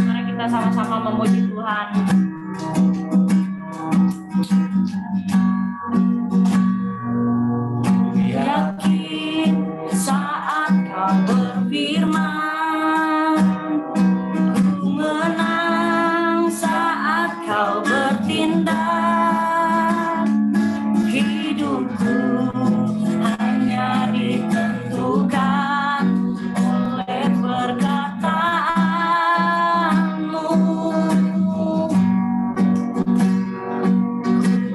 Mari kita sama-sama memuji Tuhan. Yakin saat kau berfirman, ku menang saat kau bertindak. Hidupku hanya ditentukan oleh perkataanmu.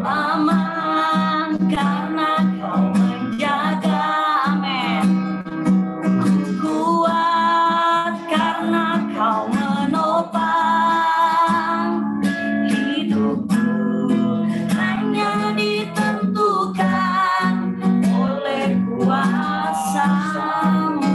Aman karena kau menjaga, amin. Kuat karena kau menopang. Hidupku hanya ditentukan oleh kuasa-Mu.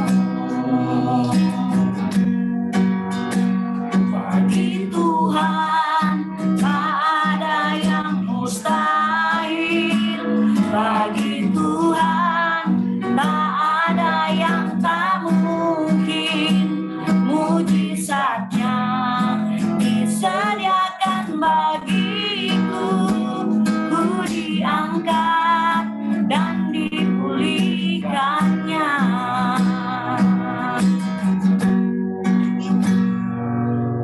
Bagi Tuhan tak ada yang mustahil. Bagi Tuhan tak ada yang tak mungkin. Mujizatnya disediakan bagiku. Ku diangkat dan dipulihkannya.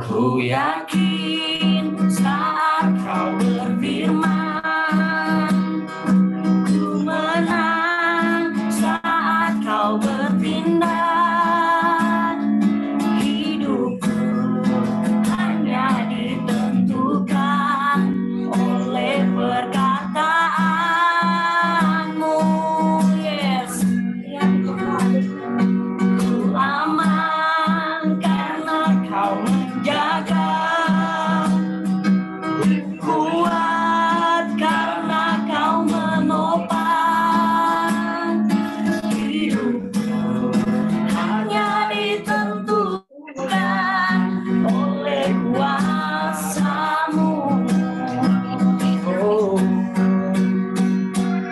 Ku yakin saat kau berfirman, ku menang saat kau bertindak. Hidupku hanya ditentukan oleh perkataanmu. Yes, ku aman karena kau menjaga. Kuat karena kau menopang. Hidupku hanya ditentukan oleh kuasa-Mu. Oh,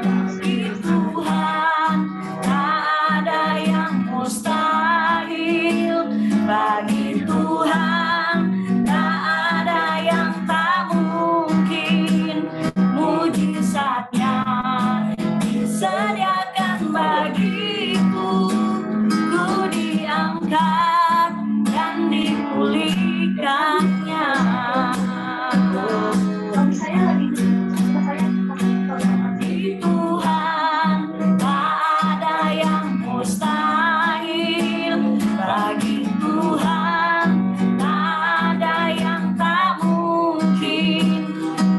bagi Tuhan tak ada yang mustahil. Bagi Tuhan tak ada yang tak mungkin. Mujizatnya disediakan bagiku. Ku diangkat dan dipulihkannya. Bagi Tuhan tak ada yang mustahil. Bagi Tuhan tak ada yang tak mungkin.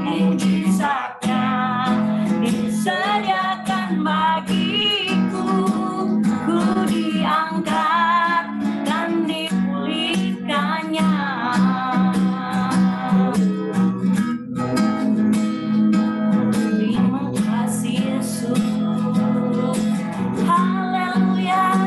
Mujizatnya disediakan bagiku. Ku diangkat dan dipulihkannya. Terima kasih Yesus. Haleluya.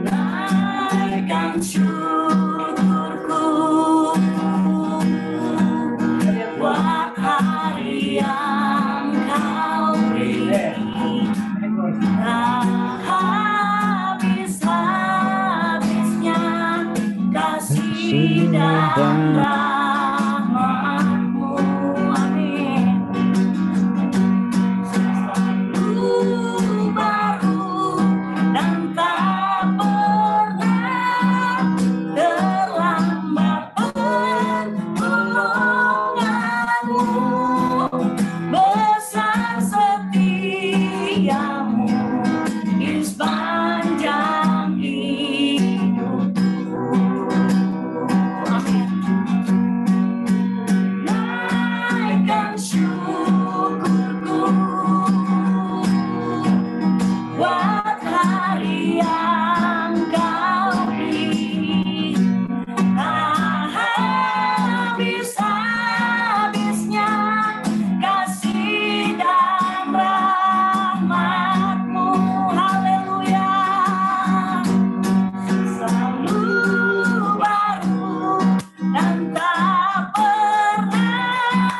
naikkan syukurku buat hari yang kau beri. Tak habis-habisnya kasih dan rahmat-Mu. Amin. Selalu baru dan tak pernah terlambat pertolongan-Mu. Besar setiamu di sepanjang hidupku. Amin. Naikkan syukurku buat hari yang kau beri. Tak habis-habisnya kasih dan rahmat-Mu. Haleluya. Selalu baru dan tak pernah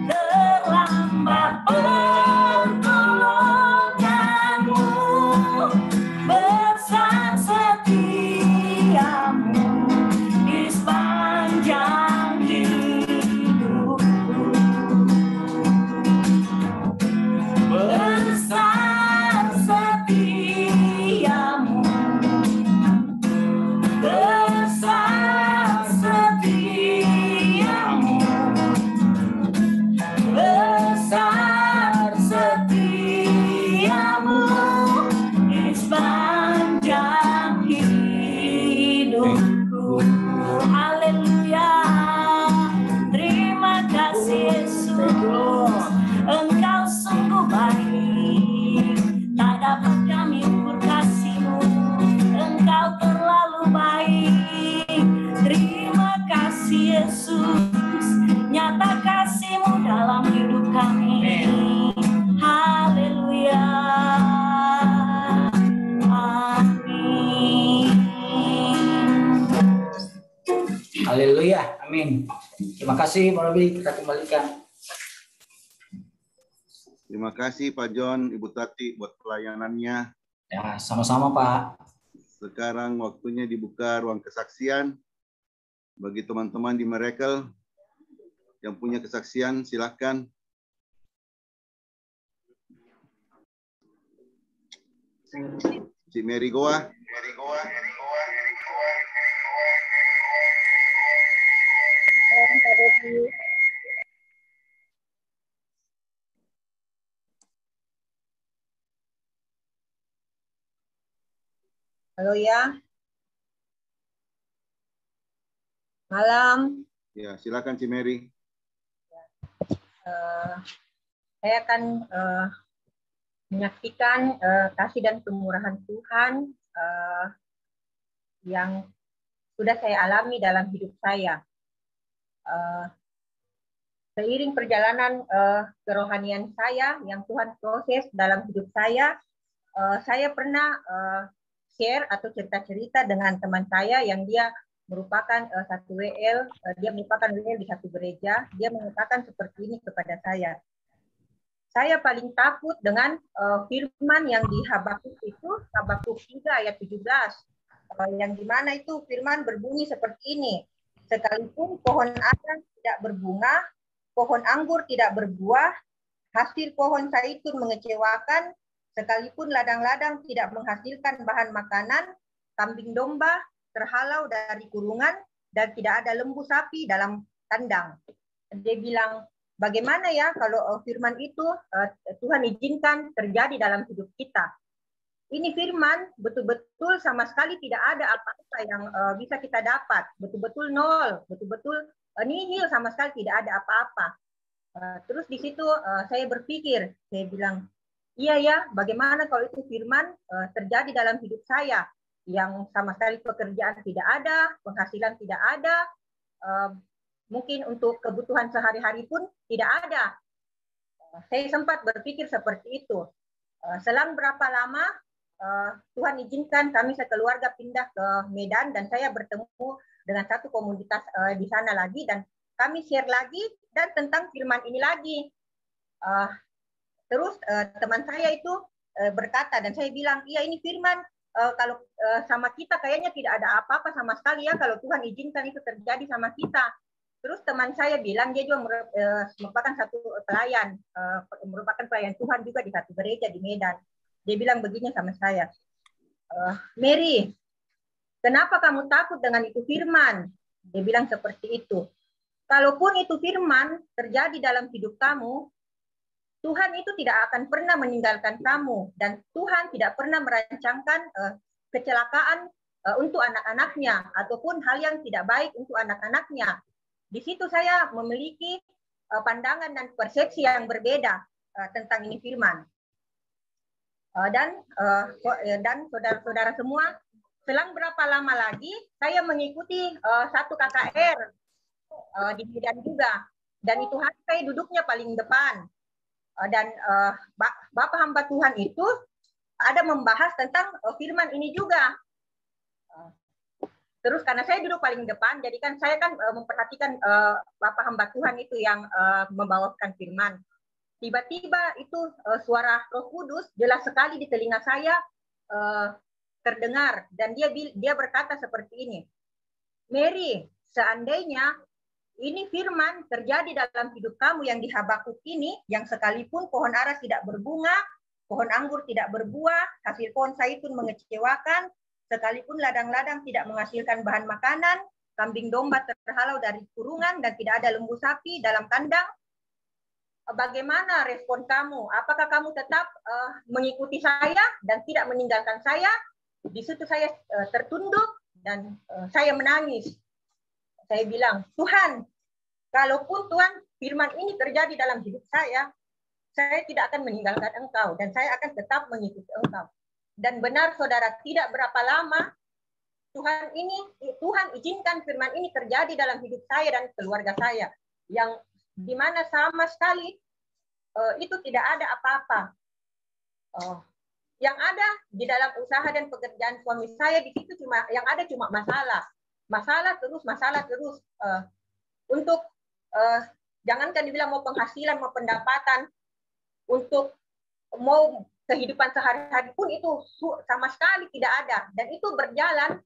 terlambat pertolongan-Mu. Besar setiamu di sepanjang hidupku. Besar setiamu, besar setiamu, besar setiamu di sepanjang hidupku. Haleluya. Terima kasih Yesus, Engkau sungguh baik, tak dapat kami ukur kasih-Mu, Engkau terlalu baik. Terima kasih Yesus, nyata kasih-Mu dalam hidup kami. Haleluya. Amin. Haleluya, amin. Terima kasih Pak Robi, kita kembalikan. Terima kasih Pak John, Ibu Tati buat pelayanannya. Ya, sama-sama Pak. Sekarang waktunya dibuka ruang kesaksian. Bagi teman-teman di Miracle yang punya kesaksian, silakan. Cik Mary Goa. Halo ya. Malam. Ya, silakan Cik Mary. Saya akan menyaksikan kasih dan kemurahan Tuhan yang sudah saya alami dalam hidup saya. Seiring perjalanan kerohanian saya yang Tuhan proses dalam hidup saya pernah share atau cerita-cerita dengan teman saya yang dia merupakan satu WL, dia merupakan WL di satu gereja. Dia mengatakan seperti ini kepada saya. Saya paling takut dengan firman yang di Habakuk itu, Habakuk 3 ayat 17. Yang dimana itu firman berbunyi seperti ini. Sekalipun pohon ara tidak berbunga, pohon anggur tidak berbuah, hasil pohon zaitun mengecewakan, sekalipun ladang-ladang tidak menghasilkan bahan makanan, kambing domba terhalau dari kurungan, dan tidak ada lembu sapi dalam kandang. Dia bilang, bagaimana ya kalau firman itu Tuhan izinkan terjadi dalam hidup kita. Ini firman betul-betul sama sekali tidak ada apa-apa yang bisa kita dapat. Betul-betul nol, betul-betul nihil, sama sekali tidak ada apa-apa. Terus di situ saya berpikir, saya bilang, iya ya, bagaimana kalau itu firman terjadi dalam hidup saya yang sama sekali pekerjaan tidak ada, penghasilan tidak ada, mungkin untuk kebutuhan sehari-hari pun tidak ada. Saya sempat berpikir seperti itu. Selang berapa lama Tuhan izinkan kami sekeluarga pindah ke Medan dan saya bertemu dengan satu komunitas di sana lagi dan kami share lagi dan tentang firman ini lagi. Terus teman saya itu berkata dan saya bilang, iya ini firman kalau sama kita kayaknya tidak ada apa-apa sama sekali ya kalau Tuhan izinkan itu terjadi sama kita. Terus teman saya bilang dia juga merupakan satu pelayan, merupakan pelayan Tuhan juga di satu gereja di Medan. Dia bilang begini sama saya, Mary, kenapa kamu takut dengan itu firman? Dia bilang seperti itu. Kalaupun itu firman terjadi dalam hidup kamu, Tuhan itu tidak akan pernah meninggalkan kamu dan Tuhan tidak pernah merancangkan kecelakaan untuk anak-anaknya ataupun hal yang tidak baik untuk anak-anaknya. Di situ saya memiliki pandangan dan persepsi yang berbeda tentang ini firman. Dan saudara-saudara semua, selang berapa lama lagi saya mengikuti satu KKR di Medan juga. Dan itu hari saya duduknya paling depan. Dan Bapak hamba Tuhan itu ada membahas tentang firman ini juga. Terus karena saya duduk paling depan, jadi kan saya kan memperhatikan Bapak hamba Tuhan itu yang membawakan firman. Tiba-tiba itu suara Roh Kudus jelas sekali di telinga saya terdengar dan dia berkata seperti ini, Mary, seandainya ini firman terjadi dalam hidup kamu yang di Habakuk ini, yang sekalipun pohon ara tidak berbunga, pohon anggur tidak berbuah, hasil pohon zaitun mengecewakan, sekalipun ladang-ladang tidak menghasilkan bahan makanan, kambing domba terhalau dari kurungan dan tidak ada lembu sapi dalam kandang, bagaimana respon kamu? Apakah kamu tetap mengikuti saya dan tidak meninggalkan saya? Di situ saya tertunduk dan saya menangis. Saya bilang, Tuhan, kalaupun Tuhan firman ini terjadi dalam hidup saya tidak akan meninggalkan Engkau dan saya akan tetap mengikuti Engkau. Dan benar saudara, tidak berapa lama Tuhan izinkan firman ini terjadi dalam hidup saya dan keluarga saya, yang di mana sama sekali itu tidak ada apa-apa. Yang ada di dalam usaha dan pekerjaan suami saya di situ cuma masalah terus. Untuk jangankan dibilang mau penghasilan, mau pendapatan, untuk mau kehidupan sehari-hari pun itu sama sekali tidak ada. Dan itu berjalan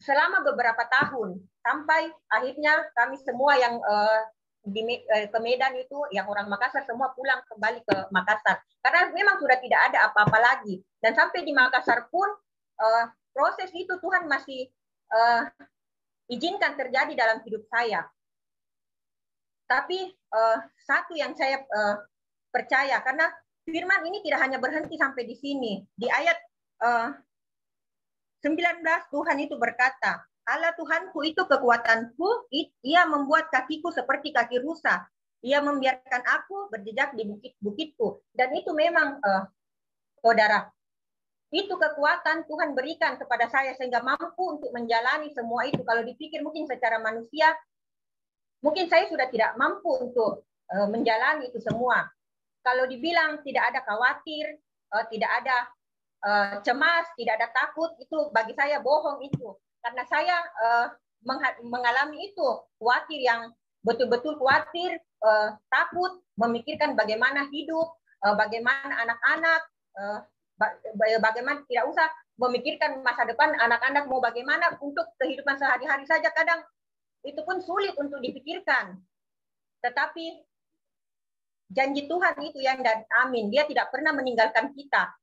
selama beberapa tahun sampai akhirnya kami semua yang ke Medan itu, yang orang Makassar semua pulang kembali ke Makassar karena memang sudah tidak ada apa-apa lagi. Dan sampai di Makassar pun proses itu Tuhan masih izinkan terjadi dalam hidup saya. Tapi satu yang saya percaya, karena firman ini tidak hanya berhenti sampai di sini. Di ayat 19 Tuhan itu berkata, Allah Tuhanku itu kekuatanku, ia membuat kakiku seperti kaki rusa. Ia membiarkan aku berjejak di bukit-bukitku. Dan itu memang, saudara, itu kekuatan Tuhan berikan kepada saya sehingga mampu untuk menjalani semua itu. Kalau dipikir mungkin secara manusia, mungkin saya sudah tidak mampu untuk menjalani itu semua. Kalau dibilang tidak ada khawatir, tidak ada cemas, tidak ada takut, itu bagi saya bohong itu. Karena saya mengalami itu, khawatir yang betul-betul khawatir, takut, memikirkan bagaimana hidup, bagaimana anak-anak, bagaimana tidak usah memikirkan masa depan anak-anak mau bagaimana, untuk kehidupan sehari-hari saja kadang itu pun sulit untuk dipikirkan. Tetapi janji Tuhan itu yang dan amin, dia tidak pernah meninggalkan kita.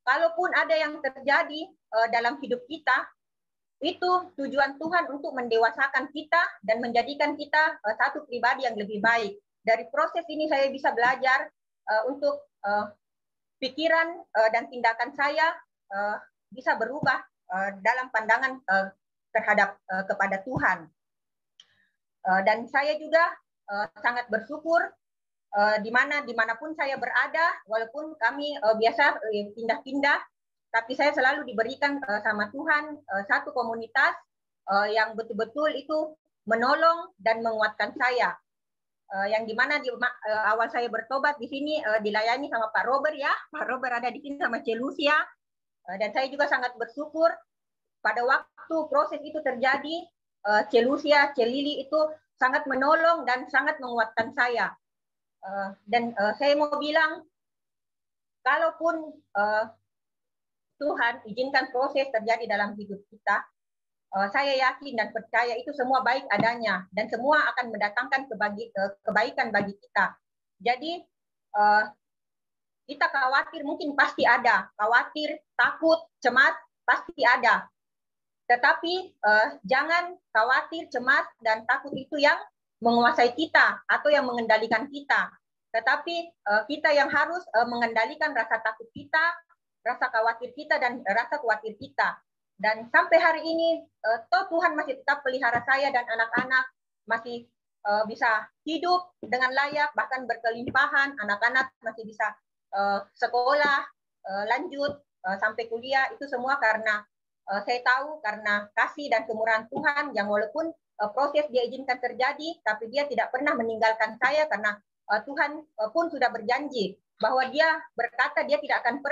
Kalaupun ada yang terjadi dalam hidup kita, itu tujuan Tuhan untuk mendewasakan kita dan menjadikan kita satu pribadi yang lebih baik. Dari proses ini saya bisa belajar untuk pikiran dan tindakan saya bisa berubah dalam pandangan terhadap kepada Tuhan. Dan saya juga sangat bersyukur dimanapun saya berada, walaupun kami biasa pindah-pindah, tapi saya selalu diberikan sama Tuhan satu komunitas yang betul-betul itu menolong dan menguatkan saya. yang dimana awal saya bertobat di sini dilayani sama Pak Robert ya. Pak Robert ada di sini sama Celusia. Dan saya juga sangat bersyukur pada waktu proses itu terjadi, Celusia, Celili itu sangat menolong dan sangat menguatkan saya. Dan saya mau bilang, kalaupun Tuhan izinkan proses terjadi dalam hidup kita, saya yakin dan percaya itu semua baik adanya dan semua akan mendatangkan kebaikan bagi kita. Jadi kita khawatir mungkin pasti ada, khawatir, takut, cemas pasti ada. Tetapi jangan khawatir, cemas dan takut itu yang menguasai kita atau yang mengendalikan kita. Tetapi kita yang harus mengendalikan rasa takut kita, rasa khawatir kita dan rasa khawatir kita. Dan sampai hari ini, toh Tuhan masih tetap pelihara saya dan anak-anak, masih bisa hidup dengan layak, bahkan berkelimpahan, anak-anak masih bisa sekolah, lanjut, sampai kuliah, itu semua karena saya tahu karena kasih dan kemurahan Tuhan, yang walaupun proses dia izinkan terjadi, tapi dia tidak pernah meninggalkan saya, karena Tuhan pun sudah berjanji, bahwa dia berkata dia tidak akan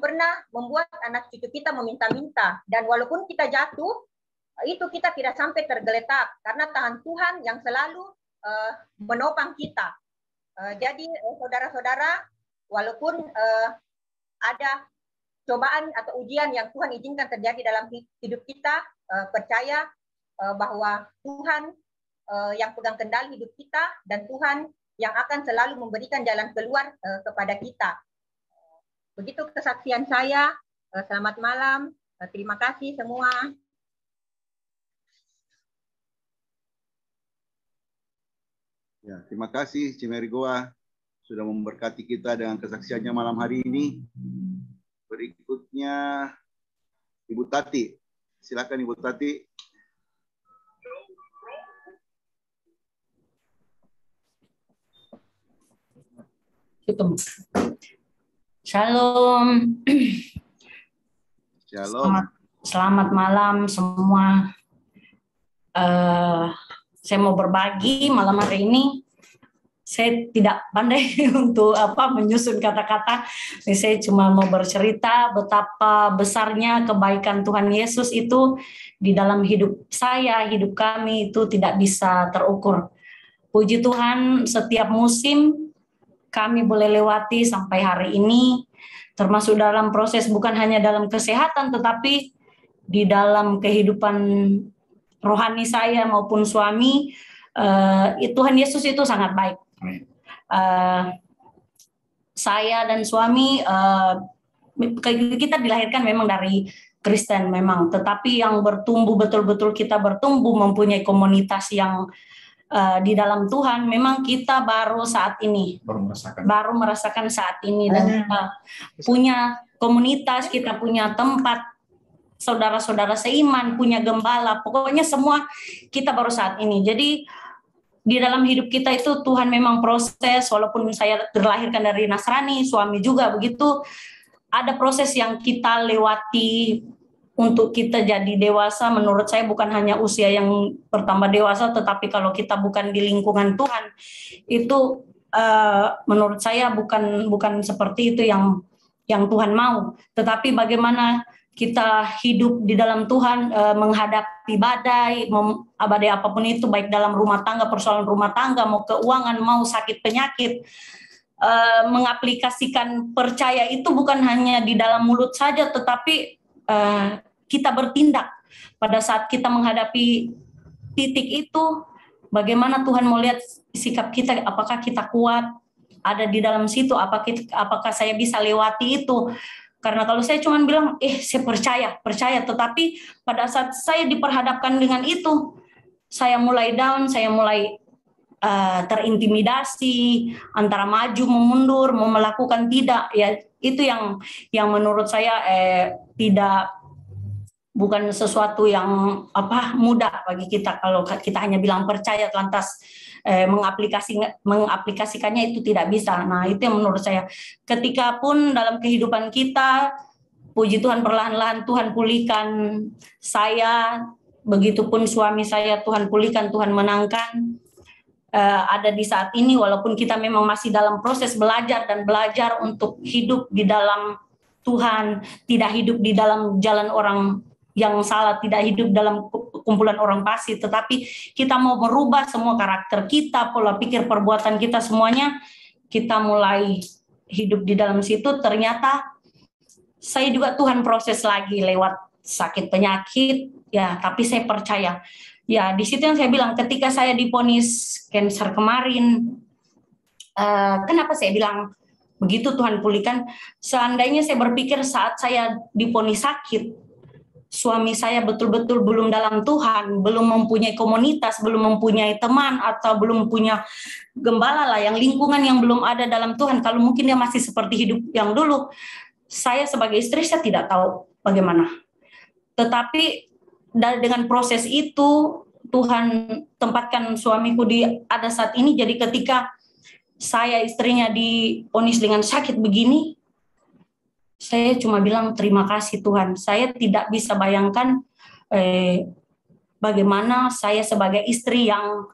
pernah membuat anak cucu kita meminta-minta. Dan walaupun kita jatuh, itu kita tidak sampai tergeletak karena tangan Tuhan yang selalu menopang kita. Jadi saudara-saudara, walaupun ada cobaan atau ujian yang Tuhan izinkan terjadi dalam hidup kita, percaya bahwa Tuhan yang pegang kendali hidup kita, dan Tuhan yang akan selalu memberikan jalan keluar kepada kita. Begitu kesaksian saya. Selamat malam. Terima kasih semua. Ya, terima kasih Cimeri Goa sudah memberkati kita dengan kesaksiannya malam hari ini. Berikutnya Ibu Tati. Silakan Ibu Tati. Shalom. Shalom. Selamat malam semua. Saya mau berbagi malam hari ini. Saya tidak pandai untuk menyusun kata-kata. Saya cuma mau bercerita betapa besarnya kebaikan Tuhan Yesus itu di dalam hidup saya, hidup kami itu tidak bisa terukur. Puji Tuhan, setiap musim kami boleh lewati sampai hari ini, termasuk dalam proses bukan hanya dalam kesehatan, tetapi di dalam kehidupan rohani saya maupun suami, Tuhan Yesus itu sangat baik. Saya dan suami, kita dilahirkan memang dari Kristen memang, tetapi yang bertumbuh betul-betul kita bertumbuh mempunyai komunitas yang di dalam Tuhan, memang kita baru saat ini baru merasakan saat ini, dan kita punya komunitas, kita punya tempat saudara-saudara seiman, punya gembala, pokoknya semua kita baru saat ini. Jadi di dalam hidup kita itu Tuhan memang proses, walaupun saya terlahirkan dari Nasrani, suami juga begitu, ada proses yang kita lewati untuk kita jadi dewasa. Menurut saya bukan hanya usia yang bertambah dewasa, tetapi kalau kita bukan di lingkungan Tuhan, itu menurut saya bukan seperti itu yang Tuhan mau. Tetapi bagaimana kita hidup di dalam Tuhan, menghadapi badai apapun itu, baik dalam rumah tangga, persoalan rumah tangga, mau keuangan, mau sakit penyakit, mengaplikasikan percaya itu bukan hanya di dalam mulut saja, tetapi kita bertindak pada saat kita menghadapi titik itu. Bagaimana Tuhan mau lihat sikap kita, apakah kita kuat ada di dalam situ, apakah saya bisa lewati itu. Karena kalau saya cuma bilang saya percaya, tetapi pada saat saya diperhadapkan dengan itu, saya mulai down, saya mulai terintimidasi antara maju mau mundur, mau melakukan tidak, ya itu yang menurut saya bukan sesuatu yang mudah bagi kita. Kalau kita hanya bilang percaya lantas mengaplikasikannya itu tidak bisa. Nah, itu yang menurut saya. Ketika pun dalam kehidupan kita, puji Tuhan, perlahan-lahan Tuhan pulihkan saya Begitupun suami saya, Tuhan pulihkan, Tuhan menangkan. Ada di saat ini, walaupun kita memang masih dalam proses belajar dan belajar untuk hidup di dalam Tuhan, tidak hidup di dalam jalan orang yang salah, tidak hidup dalam kumpulan orang fasik, tetapi kita mau merubah semua karakter kita, pola pikir, perbuatan kita, semuanya kita mulai hidup di dalam situ. Ternyata saya juga Tuhan proses lagi lewat sakit penyakit, ya, tapi saya percaya. Ya, di situ yang saya bilang, ketika saya divonis kanker kemarin, kenapa saya bilang begitu Tuhan pulihkan? Seandainya saya berpikir saat saya divonis sakit, suami saya betul-betul belum dalam Tuhan, belum mempunyai komunitas, belum mempunyai teman, atau belum punya gembala lah, yang lingkungan yang belum ada dalam Tuhan, kalau mungkin dia masih seperti hidup yang dulu, saya sebagai istri saya tidak tahu bagaimana. Tetapi dengan proses itu Tuhan tempatkan suamiku di ada saat ini. Jadi ketika saya istrinya divonis dengan sakit begini, saya cuma bilang terima kasih Tuhan. Saya tidak bisa bayangkan bagaimana saya sebagai istri yang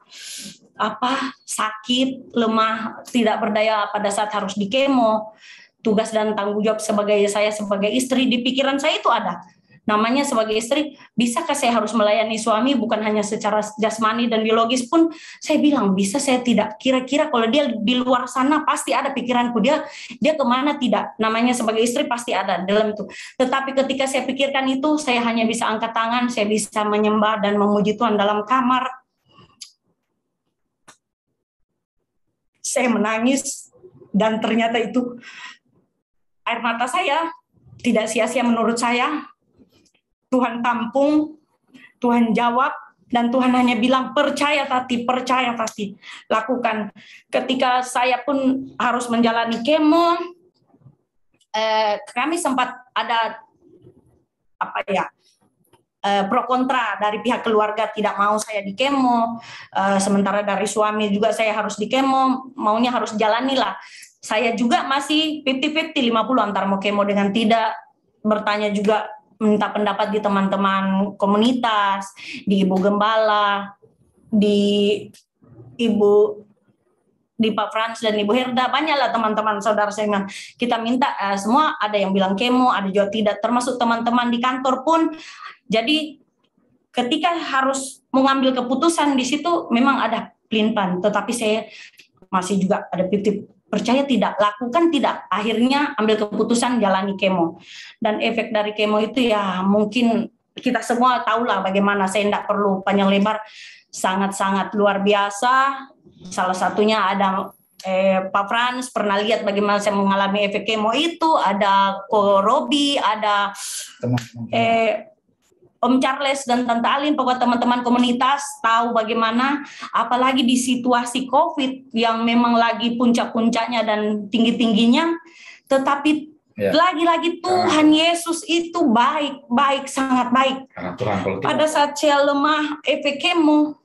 sakit, lemah, tidak berdaya pada saat harus di kemo. Tugas dan tanggung jawab sebagai saya sebagai istri, di pikiran saya itu ada. Namanya sebagai istri, bisakah saya harus melayani suami bukan hanya secara jasmani dan biologis pun, saya bilang bisa, saya tidak. Kira-kira kalau dia di luar sana pasti ada pikiranku, dia kemana, tidak. Namanya sebagai istri pasti ada dalam itu. Tetapi ketika saya pikirkan itu, saya hanya bisa angkat tangan, saya bisa menyembah dan memuji Tuhan dalam kamar. Saya menangis dan ternyata itu air mata saya tidak sia-sia menurut saya. Tuhan tampung, Tuhan jawab, dan Tuhan hanya bilang percaya Tati, lakukan. Ketika saya pun harus menjalani kemo, kami sempat ada pro kontra dari pihak keluarga, tidak mau saya di kemo, sementara dari suami juga saya harus di kemo, maunya harus jalani lah. Saya juga masih 50-50, 50 antara mau kemo dengan tidak, bertanya juga, minta pendapat di teman-teman komunitas, di Ibu Gembala, di Pak Frans dan Ibu Herda, banyaklah teman-teman saudara saya. Kita minta semua, ada yang bilang kemo, ada juga tidak, termasuk teman-teman di kantor pun. Jadi ketika harus mengambil keputusan di situ memang ada pelin-pelan, tetapi saya masih juga ada percaya tidak, lakukan tidak, akhirnya ambil keputusan jalani kemo. Dan efek dari kemo itu ya mungkin kita semua tahulah bagaimana, saya tidak perlu panjang lebar, sangat-sangat luar biasa. Salah satunya ada Pak Frans pernah lihat bagaimana saya mengalami efek kemo itu, ada Ko Robi, ada Om Charles dan Tante Alin, pokoknya teman-teman komunitas tahu bagaimana, apalagi di situasi COVID yang memang lagi puncak-puncaknya dan tinggi-tingginya, tetapi lagi-lagi Tuhan Yesus itu baik, sangat baik. Pada saat saya lemah efek kemo,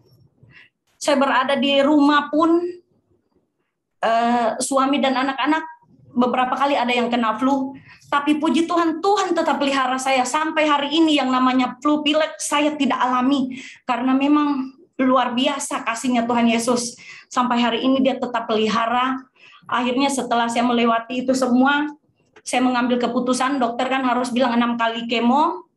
saya berada di rumah pun, suami dan anak-anak beberapa kali ada yang kena flu, tapi puji Tuhan, Tuhan tetap pelihara saya sampai hari ini. Yang namanya flu pilek saya tidak alami, karena memang luar biasa kasihnya Tuhan Yesus. Sampai hari ini dia tetap pelihara. Akhirnya setelah saya melewati itu semua, saya mengambil keputusan, dokter kan harus bilang 6 kali kemo,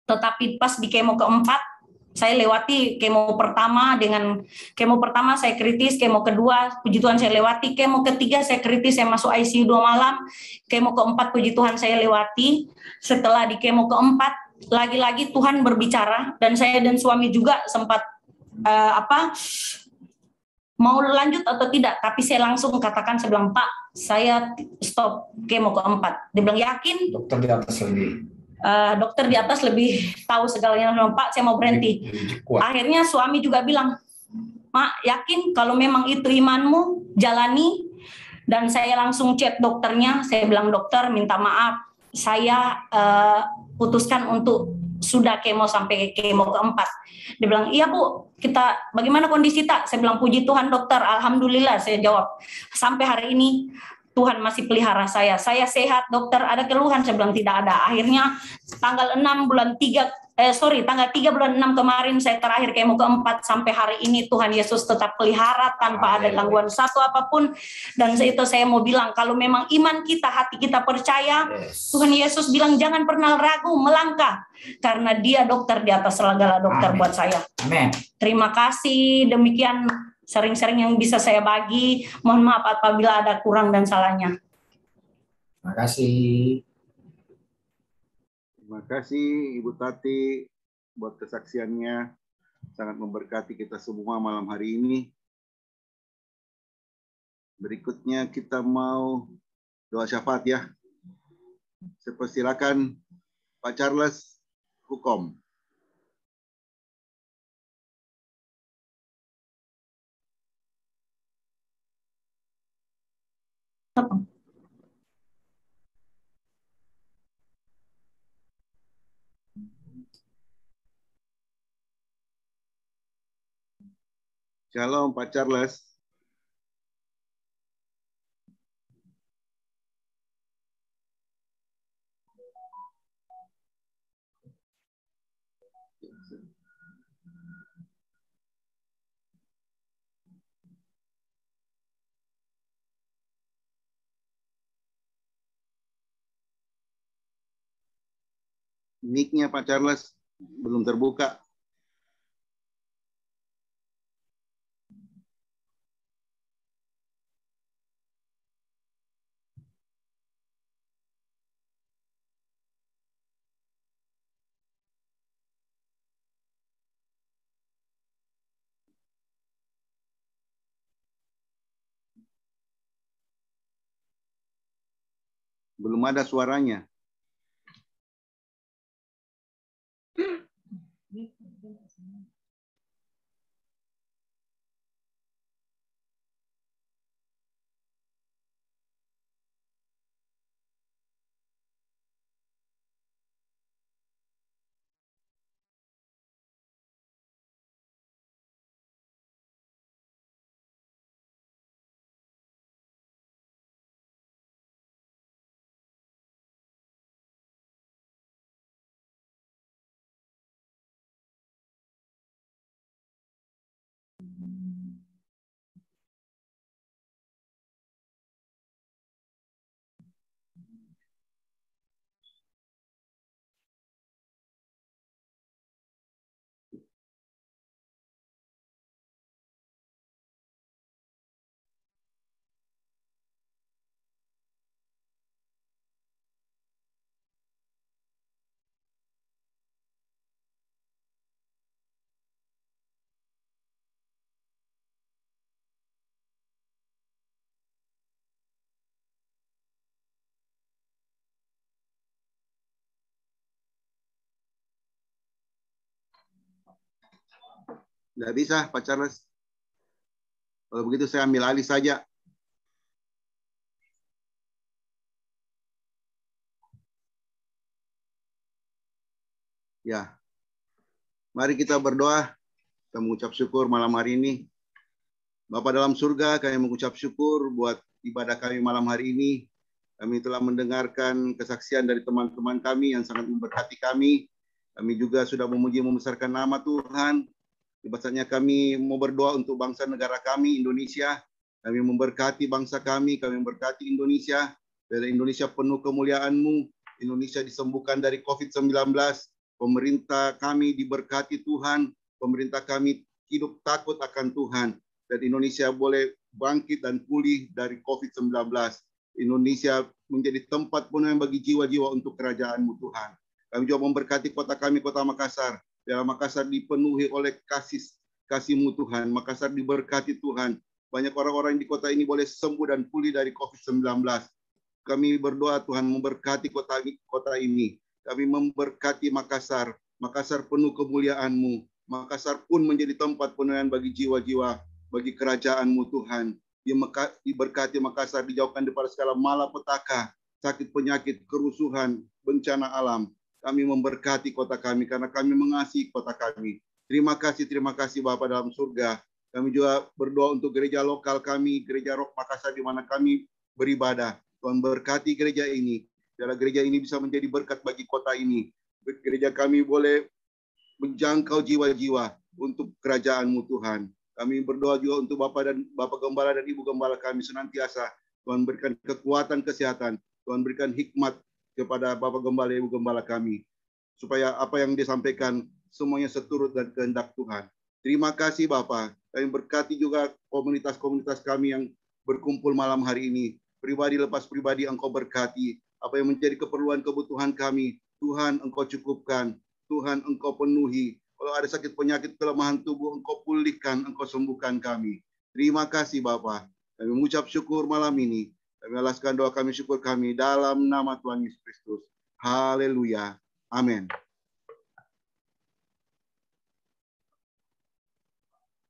tetapi pas di kemo keempat, saya lewati kemo pertama, dengan kemo pertama saya kritis, kemo kedua puji Tuhan saya lewati, kemo ketiga saya kritis, saya masuk ICU 2 malam, kemo keempat puji Tuhan saya lewati. Setelah di kemo keempat, lagi-lagi Tuhan berbicara, dan saya dan suami juga sempat mau lanjut atau tidak, tapi saya langsung katakan, saya bilang, Pak, saya stop kemo keempat. Dia bilang, yakin? Dokter di atas lebih. Dokter di atas lebih tahu segalanya, Pak, saya mau berhenti. Akhirnya suami juga bilang, Mak, yakin kalau memang itu imanmu, jalani. Dan saya langsung chat dokternya, saya bilang, dokter minta maaf, saya putuskan untuk sudah kemo sampai kemo keempat. Dia bilang, iya Bu, kita bagaimana kondisi tak? Saya bilang, puji Tuhan dokter, alhamdulillah, saya jawab. Sampai hari ini Tuhan masih pelihara saya. Saya sehat, dokter, ada keluhan? Saya bilang tidak ada. Akhirnya tanggal 3 bulan 6 kemarin saya terakhir kemo keempat, sampai hari ini Tuhan Yesus tetap pelihara tanpa ada gangguan satu apapun. Dan itu saya mau bilang, kalau memang iman kita, hati kita percaya, Tuhan Yesus bilang jangan pernah ragu melangkah, karena Dia dokter di atas segala dokter. Amen. Buat saya. Amen. Terima kasih, demikian sering-sering yang bisa saya bagi. Mohon maaf apabila ada kurang dan salahnya. Terima kasih. Terima kasih Ibu Tati buat kesaksiannya. Sangat memberkati kita semua malam hari ini. Berikutnya kita mau doa syafaat ya. Saya persilakan Pak Charles Hukom. Shalom Pak Charles. Mic-nya Pak Charles belum terbuka. Belum ada suaranya. Tidak bisa, Pak Charles. Kalau begitu saya ambil alih saja. Ya, mari kita berdoa. Kita mengucap syukur malam hari ini. Bapa dalam surga, kami mengucap syukur buat ibadah kami malam hari ini. Kami telah mendengarkan kesaksian dari teman-teman kami yang sangat memberkati kami. Kami juga sudah memuji membesarkan nama Tuhan. Bahasanya kami mau berdoa untuk bangsa negara kami, Indonesia. Kami memberkati bangsa kami memberkati Indonesia. Biar Indonesia penuh kemuliaan-Mu. Indonesia disembuhkan dari COVID-19. Pemerintah kami diberkati Tuhan. Pemerintah kami hidup takut akan Tuhan. Dan Indonesia boleh bangkit dan pulih dari COVID-19. Indonesia menjadi tempat penuh bagi jiwa-jiwa untuk kerajaan-Mu Tuhan. Kami juga memberkati kota kami, Kota Makassar. Dalam Makassar dipenuhi oleh kasih-Mu Tuhan. Makassar diberkati Tuhan. Banyak orang-orang di kota ini boleh sembuh dan pulih dari COVID-19. Kami berdoa Tuhan memberkati kota ini. Kami memberkati Makassar. Makassar penuh kemuliaan-Mu. Makassar pun menjadi tempat penuhan bagi jiwa-jiwa, bagi kerajaan-Mu Tuhan. Diberkati Makassar, dijauhkan daripada segala malapetaka, sakit penyakit, kerusuhan, bencana alam. Kami memberkati kota kami karena kami mengasihi kota kami. Terima kasih Bapa dalam surga. Kami juga berdoa untuk gereja lokal kami, Gereja Rock Makassar, di mana kami beribadah. Tuhan berkati gereja ini. Biarlah gereja ini bisa menjadi berkat bagi kota ini. Gereja kami boleh menjangkau jiwa-jiwa untuk kerajaan-Mu Tuhan. Kami berdoa juga untuk Bapak Gembala dan Ibu Gembala kami senantiasa. Tuhan berikan kekuatan kesehatan. Tuhan berikan hikmat kepada Bapak Gembala, Ibu Gembala kami. Supaya apa yang disampaikan semuanya seturut dan kehendak Tuhan. Terima kasih Bapak. Kami berkati juga komunitas-komunitas kami yang berkumpul malam hari ini. Pribadi lepas pribadi Engkau berkati. Apa yang menjadi keperluan kebutuhan kami, Tuhan Engkau cukupkan. Tuhan Engkau penuhi. Kalau ada sakit penyakit kelemahan tubuh, Engkau pulihkan, Engkau sembuhkan kami. Terima kasih Bapa. Kami mengucap syukur malam ini. Kami alaskan doa kami, syukur kami dalam nama Tuhan Yesus Kristus. Haleluya. Amin.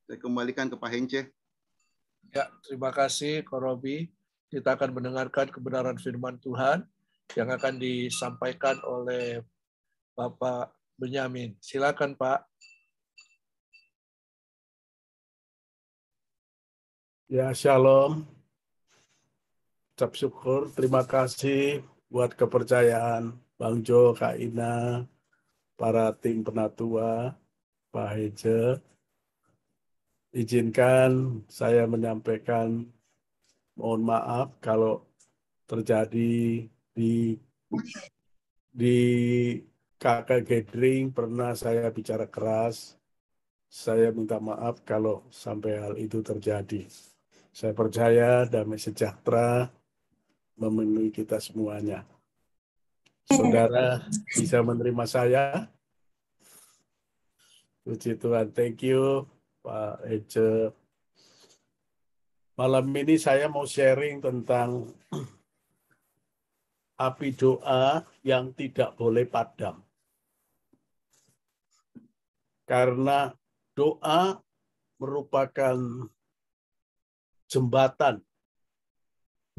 Saya kembalikan ke Pak Hence. Ya, terima kasih Ko Robi. Kita akan mendengarkan kebenaran firman Tuhan yang akan disampaikan oleh Bapak Benyamin. Silakan Pak. Ya, shalom. Ucap syukur, terima kasih buat kepercayaan Bang Jo, Kak Ina, para tim penatua, Pak Hece. Izinkan saya menyampaikan mohon maaf kalau terjadi di kakak gathering pernah saya bicara keras. Saya minta maaf kalau sampai hal itu terjadi. Saya percaya damai sejahtera memenuhi kita semuanya. Saudara bisa menerima saya? Puji Tuhan, thank you Pak Ece. Malam ini saya mau sharing tentang api doa yang tidak boleh padam. Karena doa merupakan jembatan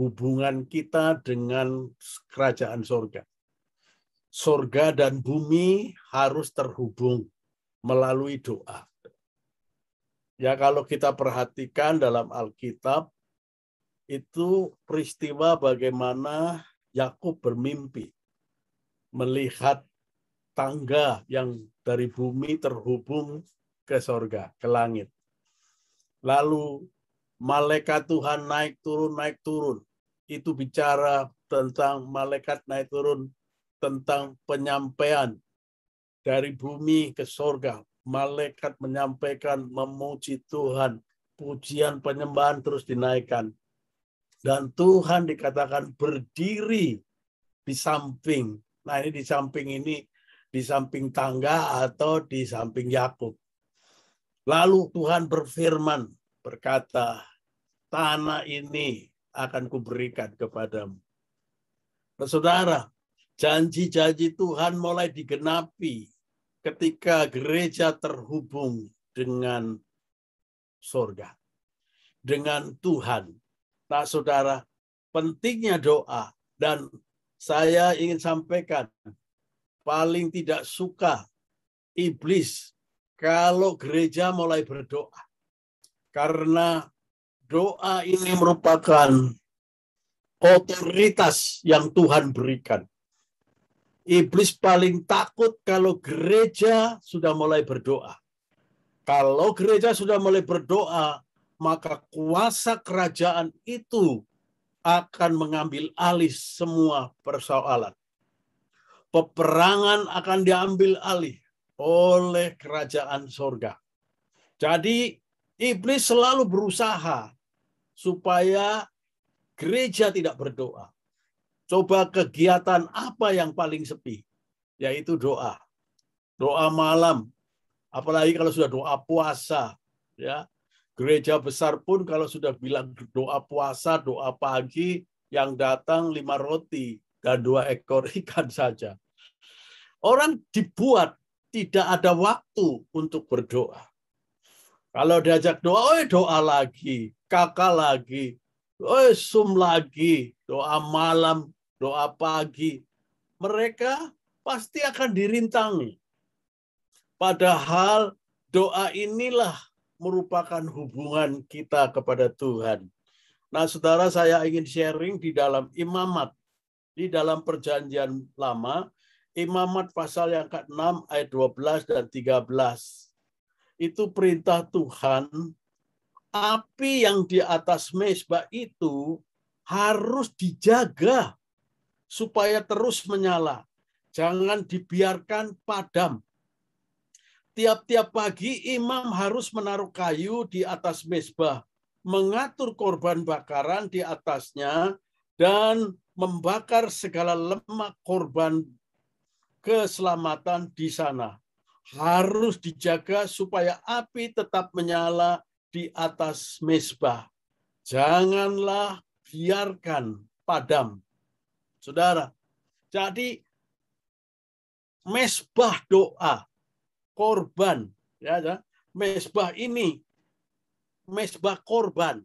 hubungan kita dengan kerajaan sorga. Sorga dan bumi harus terhubung melalui doa. Ya, kalau kita perhatikan dalam Alkitab, itu peristiwa bagaimana Yakub bermimpi melihat tangga yang dari bumi terhubung ke sorga, ke langit. Lalu malaikat Tuhan naik turun. Itu bicara tentang malaikat naik turun, tentang penyampaian dari bumi ke sorga. Malaikat menyampaikan, memuji Tuhan. Pujian penyembahan terus dinaikkan. Dan Tuhan dikatakan berdiri di samping. Nah, ini di samping tangga atau di samping Yakub. Lalu Tuhan berfirman, berkata, tanah ini akan kuberikan kepadamu. Nah, saudara, janji-janji Tuhan mulai digenapi ketika gereja terhubung dengan surga, dengan Tuhan. Nah, saudara, pentingnya doa. Dan saya ingin sampaikan, paling tidak suka iblis kalau gereja mulai berdoa. Karena doa ini merupakan otoritas yang Tuhan berikan. Iblis paling takut kalau gereja sudah mulai berdoa. Kalau gereja sudah mulai berdoa, maka kuasa kerajaan itu akan mengambil alih semua persoalan. Peperangan akan diambil alih oleh kerajaan sorga. Jadi iblis selalu berusaha supaya gereja tidak berdoa. Coba kegiatan apa yang paling sepi? Yaitu doa. Doa malam. Apalagi kalau sudah doa puasa. Ya. Gereja besar pun kalau sudah bilang doa puasa, doa pagi, yang datang 5 roti dan 2 ekor ikan saja. Orang dibuat tidak ada waktu untuk berdoa. Kalau diajak doa, doa lagi, kakak lagi, Zoom lagi, doa malam, doa pagi. Mereka pasti akan dirintangi. Padahal doa inilah merupakan hubungan kita kepada Tuhan. Nah, saudara, saya ingin sharing di dalam imamat. Di dalam perjanjian lama, imamat pasal yang ke-6 ayat 12 dan 13. Itu perintah Tuhan, api yang di atas mezbah itu harus dijaga supaya terus menyala. Jangan dibiarkan padam. Tiap-tiap pagi imam harus menaruh kayu di atas mezbah, mengatur korban bakaran di atasnya, dan membakar segala lemak korban keselamatan di sana. Harus dijaga supaya api tetap menyala di atas mezbah. Janganlah biarkan padam. Saudara, jadi mezbah doa, korban, ya, mezbah ini, mezbah korban,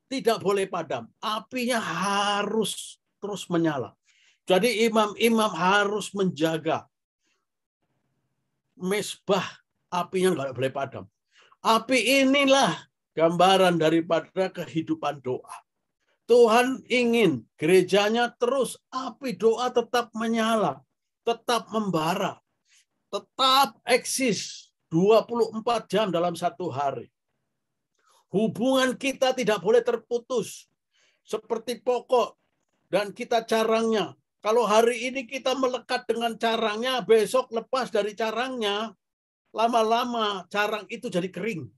tidak boleh padam. Apinya harus terus menyala. Jadi imam-imam harus menjaga mezbah, apinya nggak boleh padam. Api inilah gambaran daripada kehidupan doa. Tuhan ingin gerejanya terus, api doa tetap menyala, tetap membara, tetap eksis 24 jam dalam satu hari. Hubungan kita tidak boleh terputus. Seperti pokok dan kita carangnya. Kalau hari ini kita melekat dengan carangnya, besok lepas dari carangnya, lama-lama carang itu jadi kering.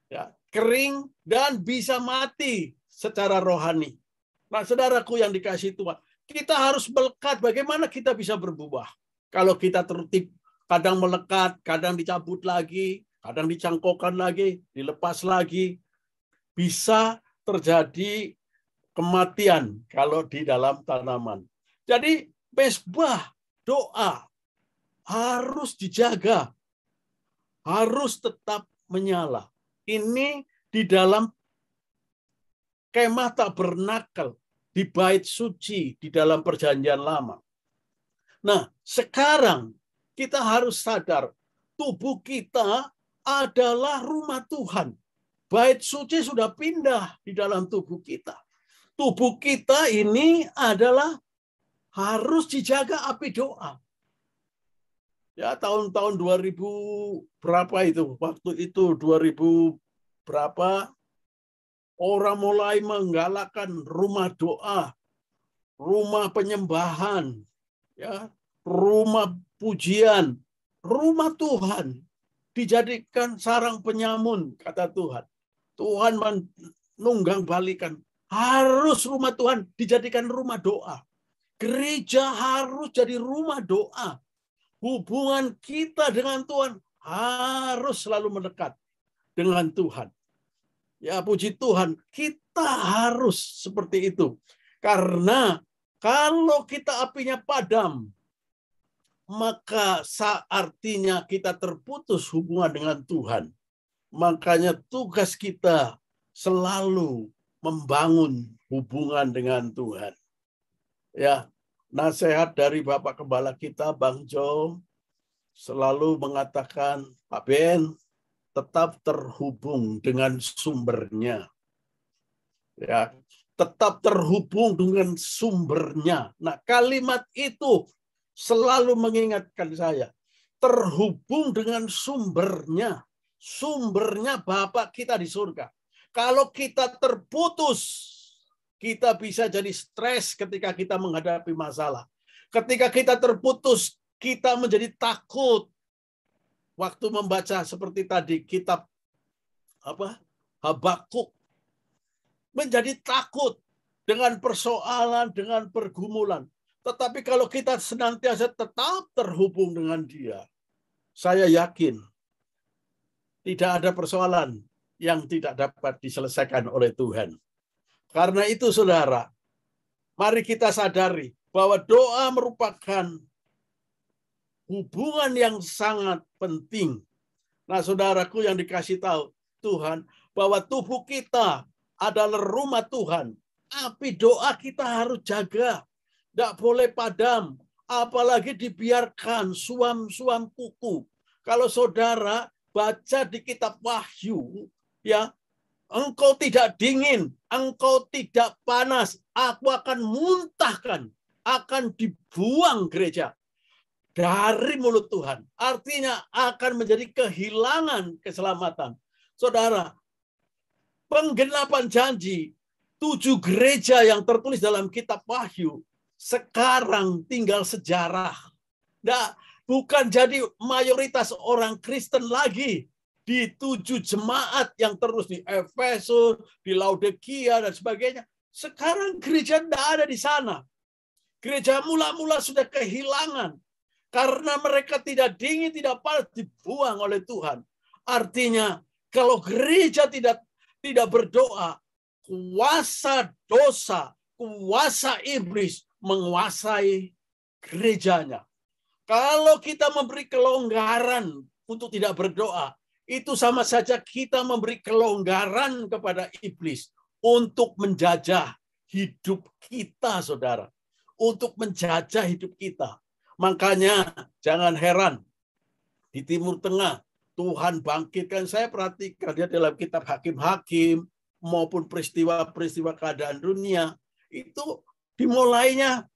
Ya, kering dan bisa mati secara rohani. Nah, saudaraku yang dikasihi Tuhan, kita harus melekat. Bagaimana kita bisa berbuah? Kalau kita tertib, kadang melekat, kadang dicabut lagi, kadang dicangkokkan lagi, dilepas lagi. Bisa terjadi kematian kalau di dalam tanaman. Jadi mezbah doa harus dijaga, harus tetap menyala. Ini di dalam kemah tabernakel, di bait suci, di dalam perjanjian lama. Nah, sekarang kita harus sadar, tubuh kita adalah rumah Tuhan. Bait suci sudah pindah di dalam tubuh kita. Tubuh kita ini adalah harus dijaga api doa. Ya, tahun-tahun 2000 berapa itu? Waktu itu 2000 berapa? Orang mulai menggalakkan rumah doa, rumah penyembahan, ya, rumah pujian, rumah Tuhan dijadikan sarang penyamun, kata Tuhan. Tuhan menunggang balikan. Harus rumah Tuhan dijadikan rumah doa. Gereja harus jadi rumah doa. Hubungan kita dengan Tuhan harus selalu mendekat dengan Tuhan. Ya, puji Tuhan, kita harus seperti itu. Karena kalau kita apinya padam, maka artinya kita terputus hubungan dengan Tuhan. Makanya tugas kita selalu membangun hubungan dengan Tuhan. Ya, nasihat dari Bapak Gembala kita, Bang Jo, selalu mengatakan, Pak Ben, tetap terhubung dengan sumbernya. Ya, tetap terhubung dengan sumbernya. Nah, kalimat itu selalu mengingatkan saya, terhubung dengan sumbernya. Sumbernya Bapak kita di surga. Kalau kita terputus, kita bisa jadi stres ketika kita menghadapi masalah. Ketika kita terputus, kita menjadi takut. Waktu membaca seperti tadi kitab Habakuk, menjadi takut dengan persoalan, dengan pergumulan. Tetapi kalau kita senantiasa tetap terhubung dengan Dia, saya yakin tidak ada persoalan yang tidak dapat diselesaikan oleh Tuhan. Karena itu, saudara, mari kita sadari bahwa doa merupakan hubungan yang sangat penting. Nah, saudaraku yang dikasih tahu Tuhan, bahwa tubuh kita adalah rumah Tuhan. Api doa kita harus jaga. Tidak boleh padam. Apalagi dibiarkan suam-suam kuku. Kalau saudara baca di kitab Wahyu, ya, engkau tidak dingin, engkau tidak panas, aku akan muntahkan, akan dibuang gereja dari mulut Tuhan. Artinya akan menjadi kehilangan keselamatan. Saudara, penggenapan janji 7 gereja yang tertulis dalam kitab Wahyu sekarang tinggal sejarah. Nah, bukan jadi mayoritas orang Kristen lagi di 7 jemaat yang terus di Efesus, di Laodikia dan sebagainya. Sekarang gereja tidak ada di sana. Gereja mula-mula sudah kehilangan karena mereka tidak dingin, tidak panas, dibuang oleh Tuhan. Artinya kalau gereja tidak berdoa, kuasa dosa, kuasa iblis menguasai gerejanya. Kalau kita memberi kelonggaran untuk tidak berdoa, itu sama saja kita memberi kelonggaran kepada iblis untuk menjajah hidup kita, saudara. Untuk menjajah hidup kita. Makanya jangan heran, di Timur Tengah Tuhan bangkitkan, saya perhatikan dia dalam kitab Hakim-Hakim maupun peristiwa-peristiwa keadaan dunia, itu dimulainya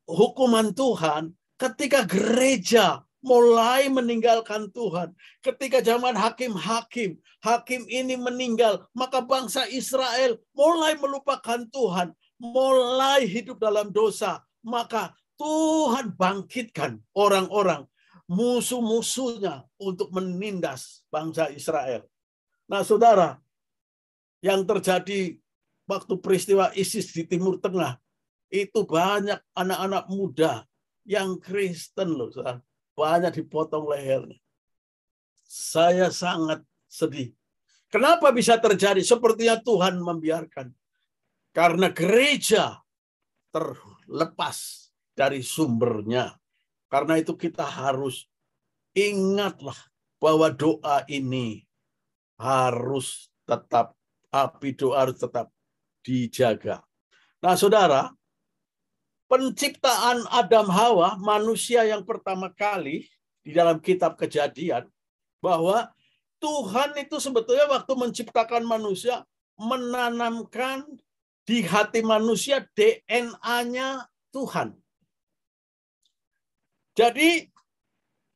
hukuman Tuhan ketika gereja mulai meninggalkan Tuhan. Ketika zaman hakim-hakim, hakim ini meninggal, maka bangsa Israel mulai melupakan Tuhan, mulai hidup dalam dosa. Maka Tuhan bangkitkan orang-orang musuh-musuhnya untuk menindas bangsa Israel. Nah, saudara, yang terjadi waktu peristiwa ISIS di Timur Tengah, itu banyak anak-anak muda yang Kristen loh, saudara. Banyak dipotong lehernya. Saya sangat sedih. Kenapa bisa terjadi? Sepertinya Tuhan membiarkan. Karena gereja terlepas dari sumbernya. Karena itu kita harus ingatlah bahwa doa ini harus tetap, api doa harus tetap dijaga. Nah, saudara, penciptaan Adam Hawa, manusia yang pertama kali di dalam kitab Kejadian, bahwa Tuhan itu sebetulnya waktu menciptakan manusia, menanamkan di hati manusia DNA-nya Tuhan. Jadi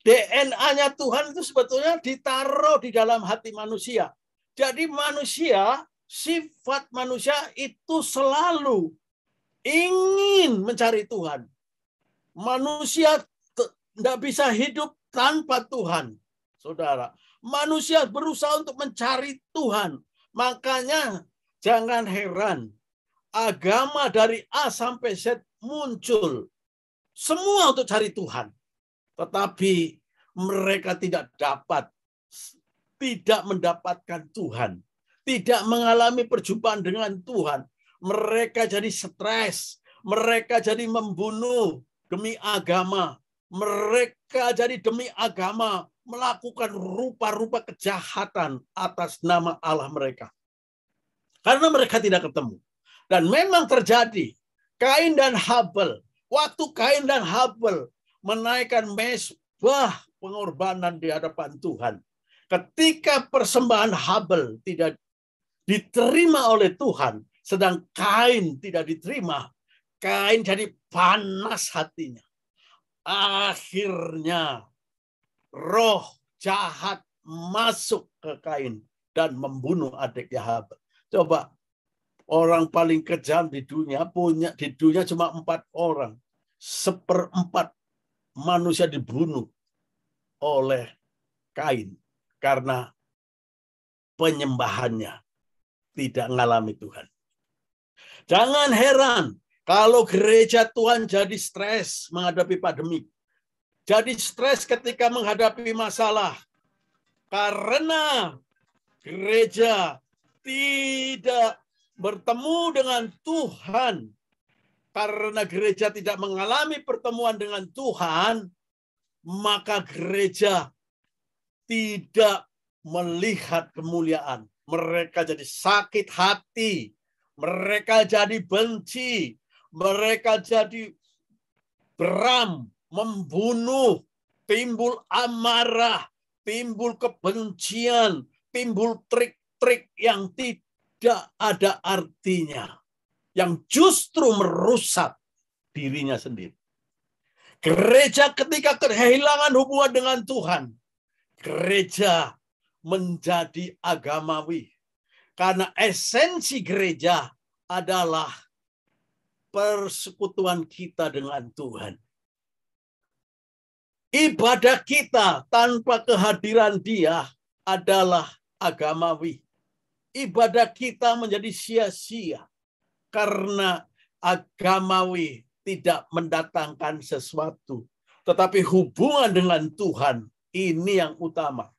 DNA-nya Tuhan itu sebetulnya ditaruh di dalam hati manusia. Jadi manusia, sifat manusia itu selalu ingin mencari Tuhan. Manusia tidak bisa hidup tanpa Tuhan, saudara. Manusia berusaha untuk mencari Tuhan. Makanya jangan heran, agama dari A sampai Z muncul. Semua untuk cari Tuhan. Tetapi mereka tidak mendapatkan Tuhan. Tidak mengalami perjumpaan dengan Tuhan. Mereka jadi stres. Mereka jadi membunuh demi agama. Mereka jadi demi agama melakukan rupa-rupa kejahatan atas nama Allah mereka. Karena mereka tidak ketemu. Dan memang terjadi. Kain dan Habel. Waktu Kain dan Habel menaikkan mezbah pengorbanan di hadapan Tuhan. Ketika persembahan Habel tidak diterima oleh Tuhan, sedang Kain tidak diterima, Kain jadi panas hatinya. Akhirnya roh jahat masuk ke Kain dan membunuh adiknya Habel. Coba, orang paling kejam di dunia cuma 4 orang. 1/4 manusia dibunuh oleh Kain karena penyembahannya tidak mengalami Tuhan. Jangan heran kalau gereja Tuhan jadi stres menghadapi pandemi. Jadi stres ketika menghadapi masalah. Karena gereja tidak bertemu dengan Tuhan. Karena gereja tidak mengalami pertemuan dengan Tuhan, maka gereja tidak melihat kemuliaan. Mereka jadi sakit hati. Mereka jadi benci. Mereka jadi beram, membunuh, timbul amarah, timbul kebencian, timbul trik trik yang tidak ada artinya, yang justru merusak dirinya sendiri. Gereja ketika kehilangan hubungan dengan Tuhan, gereja menjadi agamawi. Karena esensi gereja adalah persekutuan kita dengan Tuhan. Ibadah kita tanpa kehadiran Dia adalah agamawi. Ibadah kita menjadi sia-sia karena agamawi tidak mendatangkan sesuatu. Tetapi hubungan dengan Tuhan ini yang utama.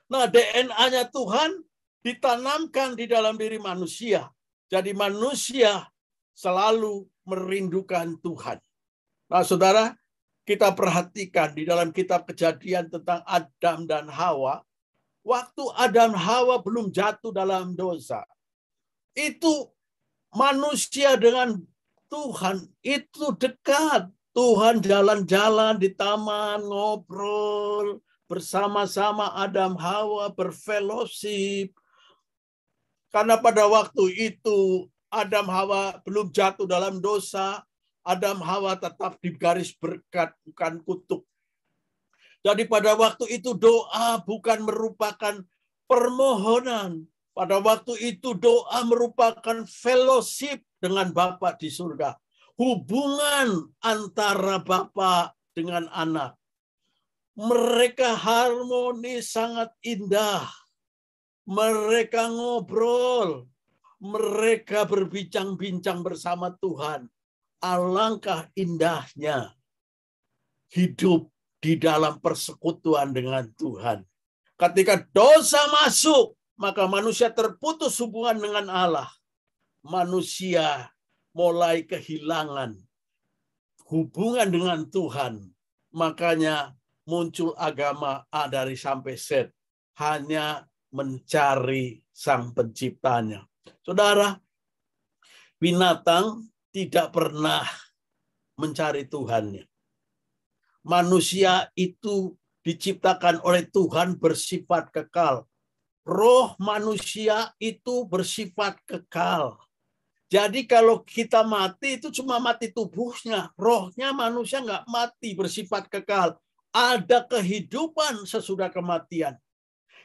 Nah, DNA-nya Tuhan ditanamkan di dalam diri manusia. Jadi manusia selalu merindukan Tuhan. Nah, saudara, kita perhatikan di dalam kitab Kejadian tentang Adam dan Hawa. Waktu Adam dan Hawa belum jatuh dalam dosa, itu manusia dengan Tuhan itu dekat. Tuhan jalan-jalan di taman, ngobrol bersama-sama Adam Hawa, berfellowship. Karena pada waktu itu Adam Hawa belum jatuh dalam dosa, Adam Hawa tetap di garis berkat, bukan kutuk. Jadi pada waktu itu doa bukan merupakan permohonan. Pada waktu itu doa merupakan fellowship dengan Bapa di surga. Hubungan antara Bapa dengan anak. Mereka harmonis, sangat indah. Mereka ngobrol. Mereka berbincang-bincang bersama Tuhan. Alangkah indahnya hidup di dalam persekutuan dengan Tuhan. Ketika dosa masuk, maka manusia terputus hubungan dengan Allah. Manusia mulai kehilangan hubungan dengan Tuhan. Makanya muncul agama A dari sampai Z. Hanya mencari Sang Penciptanya. Saudara, binatang tidak pernah mencari Tuhannya. Manusia itu diciptakan oleh Tuhan bersifat kekal. Roh manusia itu bersifat kekal. Jadi kalau kita mati itu cuma mati tubuhnya. Rohnya manusia nggak mati, bersifat kekal. Ada kehidupan sesudah kematian.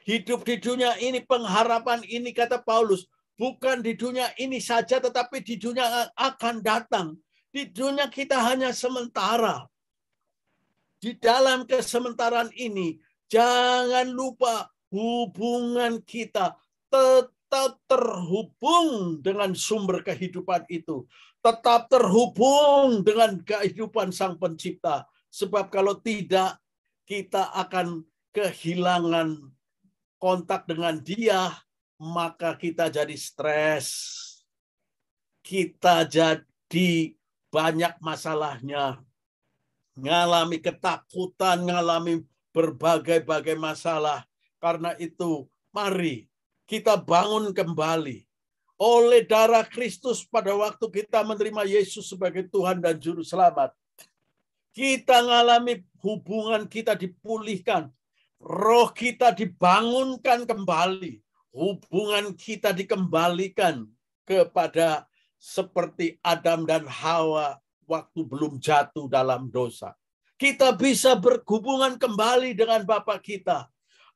Hidup di dunia ini, pengharapan ini kata Paulus, bukan di dunia ini saja tetapi di dunia akan datang. Di dunia kita hanya sementara. Di dalam kesementaraan ini, jangan lupa hubungan kita tetap terhubung dengan sumber kehidupan itu. Tetap terhubung dengan kehidupan Sang Pencipta. Sebab kalau tidak, kita akan kehilangan kontak dengan Dia, maka kita jadi stres. Kita jadi banyak masalahnya. Ngalami ketakutan, ngalami berbagai-bagai masalah. Karena itu, mari kita bangun kembali. Oleh darah Kristus pada waktu kita menerima Yesus sebagai Tuhan dan Juru Selamat, kita ngalami hubungan kita dipulihkan. Roh kita dibangunkan kembali. Hubungan kita dikembalikan kepada seperti Adam dan Hawa waktu belum jatuh dalam dosa. Kita bisa berhubungan kembali dengan Bapa kita.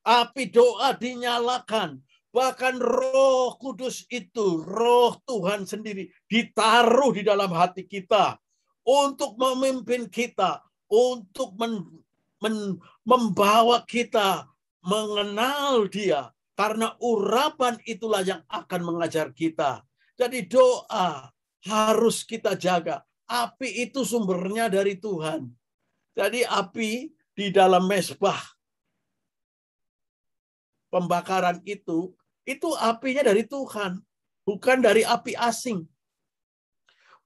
Api doa dinyalakan. Bahkan Roh Kudus itu, Roh Tuhan sendiri, ditaruh di dalam hati kita untuk memimpin kita, untuk membawa kita mengenal Dia. Karena urapan itulah yang akan mengajar kita. Jadi doa harus kita jaga. Api itu sumbernya dari Tuhan. Jadi api di dalam mezbah pembakaran itu apinya dari Tuhan. Bukan dari api asing.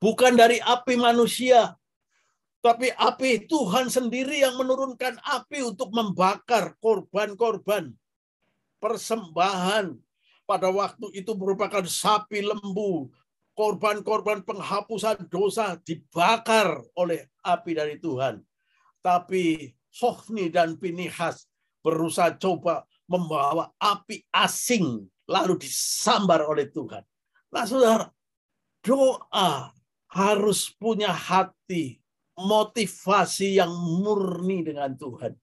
Bukan dari api manusia. Tapi api Tuhan sendiri yang menurunkan api untuk membakar korban-korban. Persembahan pada waktu itu merupakan sapi lembu. Korban-korban penghapusan dosa dibakar oleh api dari Tuhan. Tapi Hofni dan Pinihas berusaha coba membawa api asing lalu disambar oleh Tuhan. Nah, saudara, doa harus punya hati, motivasi yang murni dengan Tuhan.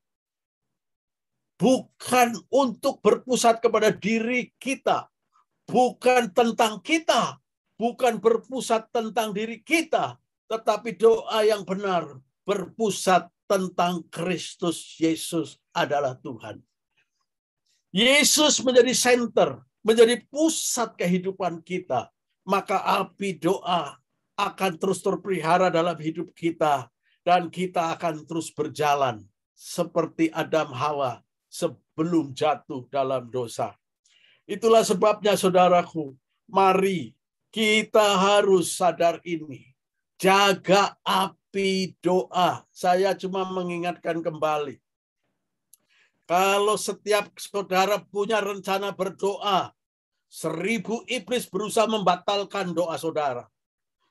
Bukan untuk berpusat kepada diri kita, bukan tentang kita, bukan berpusat tentang diri kita, tetapi doa yang benar berpusat tentang Kristus Yesus adalah Tuhan. Yesus menjadi center, menjadi pusat kehidupan kita, maka api doa akan terus terpelihara dalam hidup kita, dan kita akan terus berjalan seperti Adam Hawa sebelum jatuh dalam dosa. Itulah sebabnya, saudaraku, mari kita harus sadar ini. Jaga api doa. Saya cuma mengingatkan kembali. Kalau setiap saudara punya rencana berdoa, 1000 iblis berusaha membatalkan doa saudara.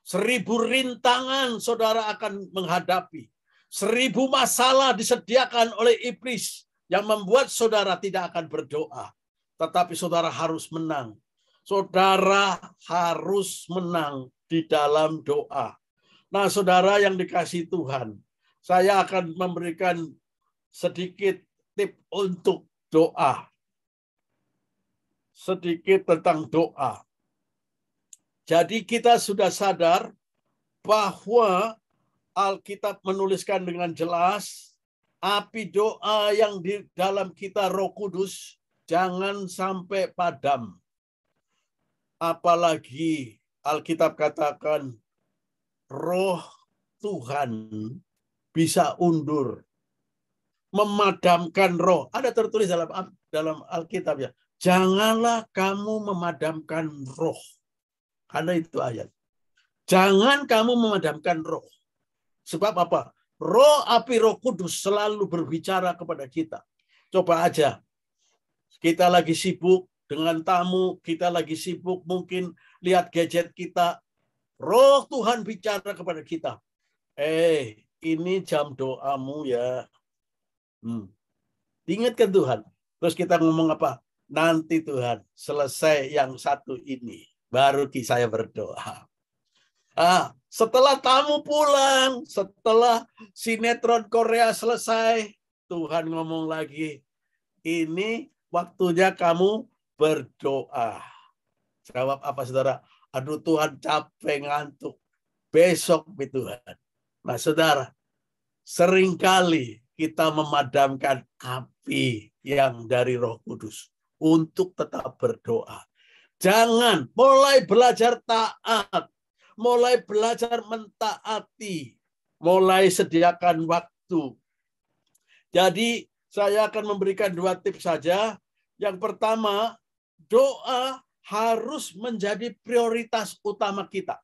1000 rintangan saudara akan menghadapi. 1000 masalah disediakan oleh iblis yang membuat saudara tidak akan berdoa. Tetapi saudara harus menang. Saudara harus menang di dalam doa. Nah, saudara yang dikasihi Tuhan, saya akan memberikan sedikit tip untuk doa. Sedikit tentang doa. Jadi kita sudah sadar bahwa Alkitab menuliskan dengan jelas, api doa yang di dalam kita Roh Kudus jangan sampai padam. Apalagi Alkitab katakan Roh Tuhan bisa undur, memadamkan roh. Ada tertulis dalam Alkitab ya. Janganlah kamu memadamkan roh. Karena itu ayat. Jangan kamu memadamkan roh. Sebab apa? Roh api Roh Kudus selalu berbicara kepada kita. Coba aja. Kita lagi sibuk dengan tamu, kita lagi sibuk mungkin lihat gadget kita. Roh Tuhan bicara kepada kita. Ini jam doamu ya. Ingatkan Tuhan. Terus kita ngomong apa? Nanti Tuhan, selesai yang satu ini, baru saya berdoa. Setelah tamu pulang, setelah sinetron Korea selesai, Tuhan ngomong lagi, ini waktunya kamu berdoa. Jawab apa saudara? Aduh Tuhan, capek, ngantuk. Besok Tuhan. Nah saudara, seringkali kita memadamkan api yang dari Roh Kudus untuk tetap berdoa. Jangan mulai belajar taat, mulai belajar mentaati, mulai sediakan waktu. Jadi saya akan memberikan 2 tips saja. Yang pertama, doa harus menjadi prioritas utama kita.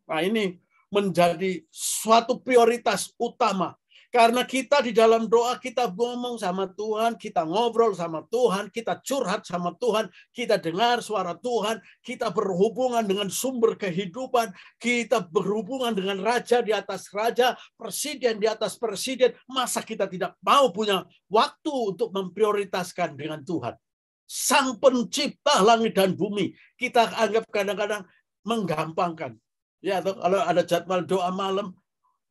Nah ini menjadi suatu prioritas utama. Karena kita di dalam doa, kita ngomong sama Tuhan, kita ngobrol sama Tuhan, kita curhat sama Tuhan, kita dengar suara Tuhan, kita berhubungan dengan sumber kehidupan, kita berhubungan dengan raja di atas raja, presiden di atas presiden. Masa kita tidak mau punya waktu untuk memprioritaskan dengan Tuhan? Sang pencipta langit dan bumi, kita anggap kadang-kadang menggampangkan. Ya, kalau ada jadwal doa malam,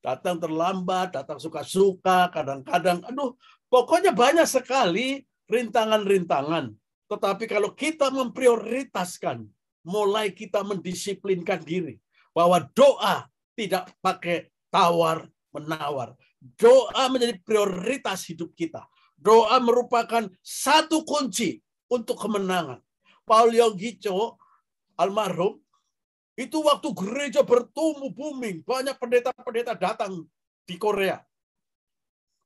datang terlambat, datang suka-suka, kadang-kadang, pokoknya banyak sekali rintangan-rintangan. Tetapi kalau kita memprioritaskan, mulai kita mendisiplinkan diri, bahwa doa tidak pakai tawar-menawar. Doa menjadi prioritas hidup kita. Doa merupakan satu kunci untuk kemenangan. Paul Yonggi-cho, almarhum, itu waktu gereja bertumbuh booming, banyak pendeta-pendeta datang di Korea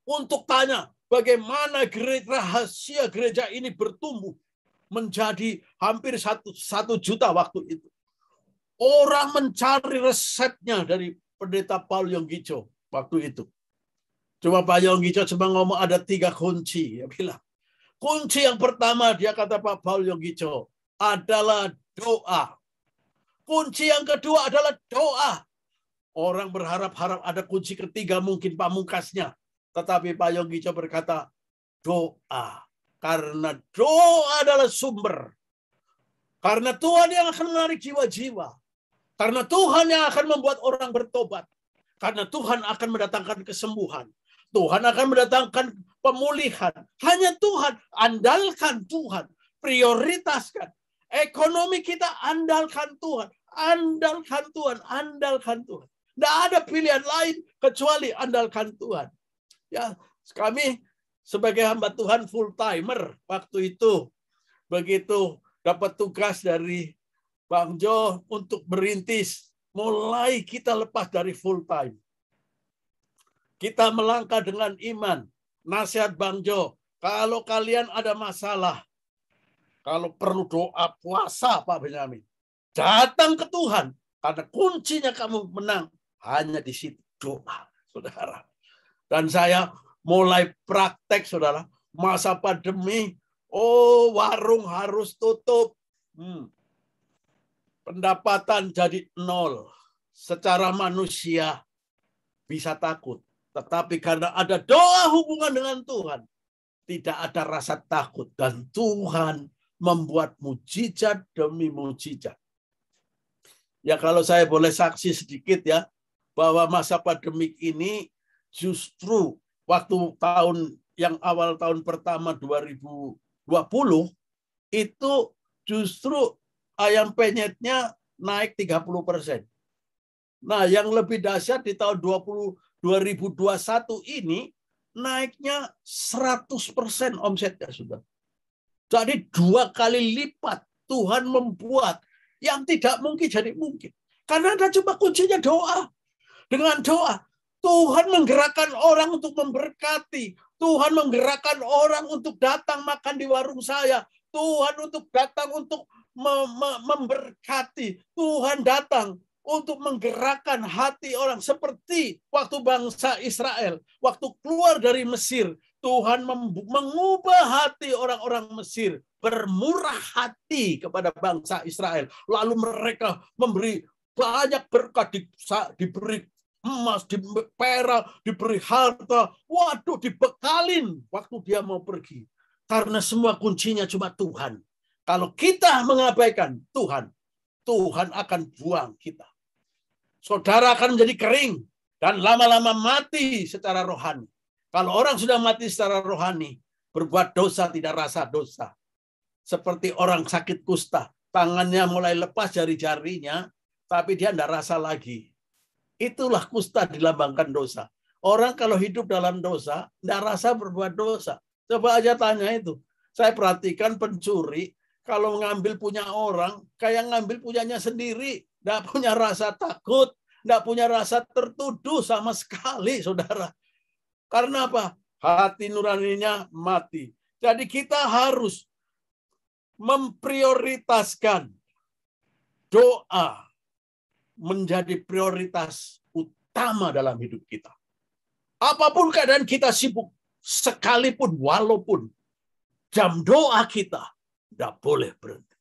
untuk tanya bagaimana rahasia gereja ini bertumbuh menjadi hampir 1 juta waktu itu. Orang mencari resepnya dari pendeta Paul Yonggi-cho waktu itu. Cuma Pak Yonggi-cho cuma ngomong ada 3 kunci. Dia bilang, kunci yang pertama, dia kata Pak Paul Yonggi-cho, adalah doa. Kunci yang kedua adalah doa. Orang berharap-harap ada kunci ketiga, mungkin pamungkasnya. Tetapi Pak Yonggi-cho berkata, doa. Karena doa adalah sumber. Karena Tuhan yang akan menarik jiwa-jiwa. Karena Tuhan yang akan membuat orang bertobat. Karena Tuhan akan mendatangkan kesembuhan. Tuhan akan mendatangkan pemulihan. Hanya Tuhan. Andalkan Tuhan. Prioritaskan. Ekonomi kita andalkan Tuhan. Andalkan Tuhan. Andalkan Tuhan. Tidak ada pilihan lain kecuali andalkan Tuhan. Ya, kami sebagai hamba Tuhan full timer waktu itu. Begitu dapat tugas dari Bang Jo untuk merintis, mulai kita lepas dari full time. Kita melangkah dengan iman. Nasihat Bang Jo, kalau kalian ada masalah, kalau perlu doa puasa Pak Benyamin, datang ke Tuhan. Karena kuncinya kamu menang hanya di situ, doa, saudara. Dan saya mulai praktek, saudara. Masa pandemi, warung harus tutup. Pendapatan jadi 0. Secara manusia bisa takut. Tetapi karena ada doa hubungan dengan Tuhan, tidak ada rasa takut. Dan Tuhan membuat mujizat demi mujizat. Ya kalau saya boleh saksi sedikit ya, bahwa masa pandemik ini justru waktu yang awal tahun pertama 2020, itu justru ayam penyetnya naik 30%. Nah, yang lebih dahsyat di tahun 2021 ini naiknya 100% omsetnya sudah. Jadi 2 kali lipat Tuhan membuat yang tidak mungkin jadi mungkin. Karena ada cuma kuncinya doa. Dengan doa, Tuhan menggerakkan orang untuk memberkati. Tuhan menggerakkan orang untuk datang makan di warung saya. Tuhan untuk datang untuk memberkati. Tuhan datang untuk menggerakkan hati orang. Seperti waktu bangsa Israel. Waktu keluar dari Mesir. Tuhan mengubah hati orang-orang Mesir. Bermurah hati kepada bangsa Israel. Lalu mereka memberi banyak berkat, diberi emas, diberi perak, diberi harta. Waduh, dibekalin waktu dia mau pergi. Karena semua kuncinya cuma Tuhan. Kalau kita mengabaikan Tuhan, Tuhan akan buang kita. Saudara akan menjadi kering dan lama-lama mati secara rohani. Kalau orang sudah mati secara rohani, berbuat dosa tidak rasa dosa. Seperti orang sakit kusta, tangannya mulai lepas jari-jarinya, tapi dia tidak rasa lagi. Itulah kusta dilambangkan dosa. Orang kalau hidup dalam dosa, tidak rasa berbuat dosa. Coba aja tanya itu. Saya perhatikan pencuri, kalau ngambil punya orang, kayak ngambil punyanya sendiri. Tidak punya rasa takut, tidak punya rasa tertuduh sama sekali, saudara. Karena apa? Hati nuraninya mati. Jadi kita harus memprioritaskan doa menjadi prioritas utama dalam hidup kita. Apapun keadaan kita sibuk, sekalipun walaupun jam doa kita tidak boleh berhenti.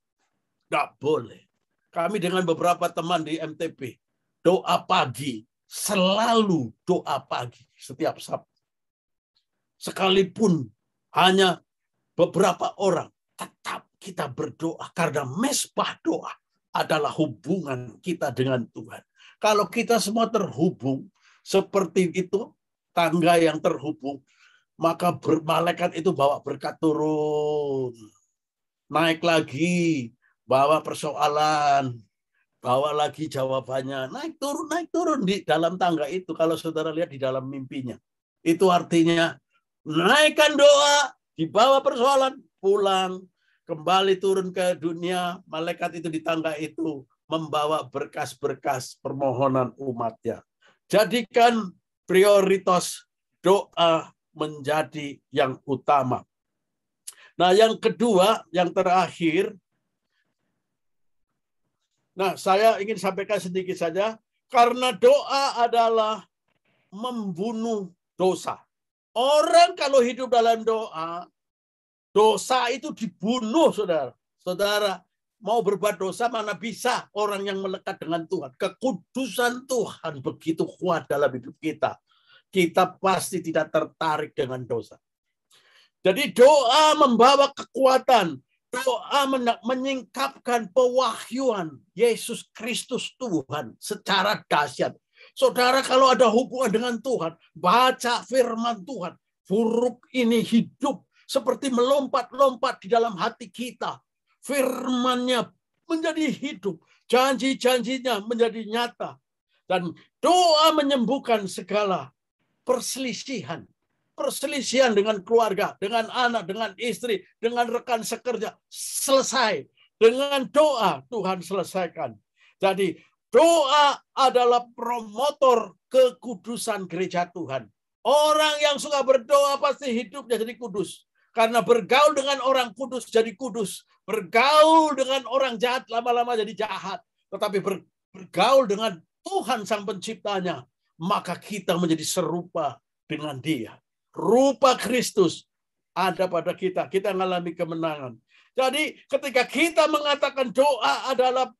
Tidak boleh. Kami dengan beberapa teman di MTP, doa pagi, selalu doa pagi setiap Sabtu. Sekalipun hanya beberapa orang, tetap kita berdoa karena mesbah doa adalah hubungan kita dengan Tuhan. Kalau kita semua terhubung seperti itu, tangga yang terhubung, maka malaikat itu bawa berkat turun. Naik lagi, bawa persoalan, bawa lagi jawabannya. Naik turun di dalam tangga itu. Kalau saudara lihat di dalam mimpinya. Itu artinya naikkan doa, dibawa persoalan, pulang, kembali turun ke dunia, malaikat itu di tangga itu membawa berkas-berkas permohonan umatnya. Jadikan prioritas doa menjadi yang utama. Nah, yang kedua, yang terakhir, nah saya ingin sampaikan sedikit saja, karena doa adalah membunuh dosa. Orang kalau hidup dalam doa, dosa itu dibunuh, saudara. Saudara mau berbuat dosa, mana bisa orang yang melekat dengan Tuhan. Kekudusan Tuhan begitu kuat dalam hidup kita. Kita pasti tidak tertarik dengan dosa. Jadi doa membawa kekuatan. doa menyingkapkan pewahyuan Yesus Kristus Tuhan secara dahsyat. Saudara, kalau ada hubungan dengan Tuhan, baca firman Tuhan. Huruf ini hidup seperti melompat-lompat di dalam hati kita. Firman-Nya menjadi hidup. Janji-janjinya menjadi nyata. Dan doa menyembuhkan segala perselisihan. Perselisihan dengan keluarga, dengan anak, dengan istri, dengan rekan sekerja. Selesai. Dengan doa Tuhan selesaikan. Jadi doa adalah promotor kekudusan gereja Tuhan. Orang yang suka berdoa pasti hidupnya jadi kudus. Karena bergaul dengan orang kudus jadi kudus. Bergaul dengan orang jahat lama-lama jadi jahat. Tetapi bergaul dengan Tuhan Sang Penciptanya, maka kita menjadi serupa dengan Dia. Rupa Kristus ada pada kita. Kita mengalami kemenangan. Jadi ketika kita mengatakan doa adalah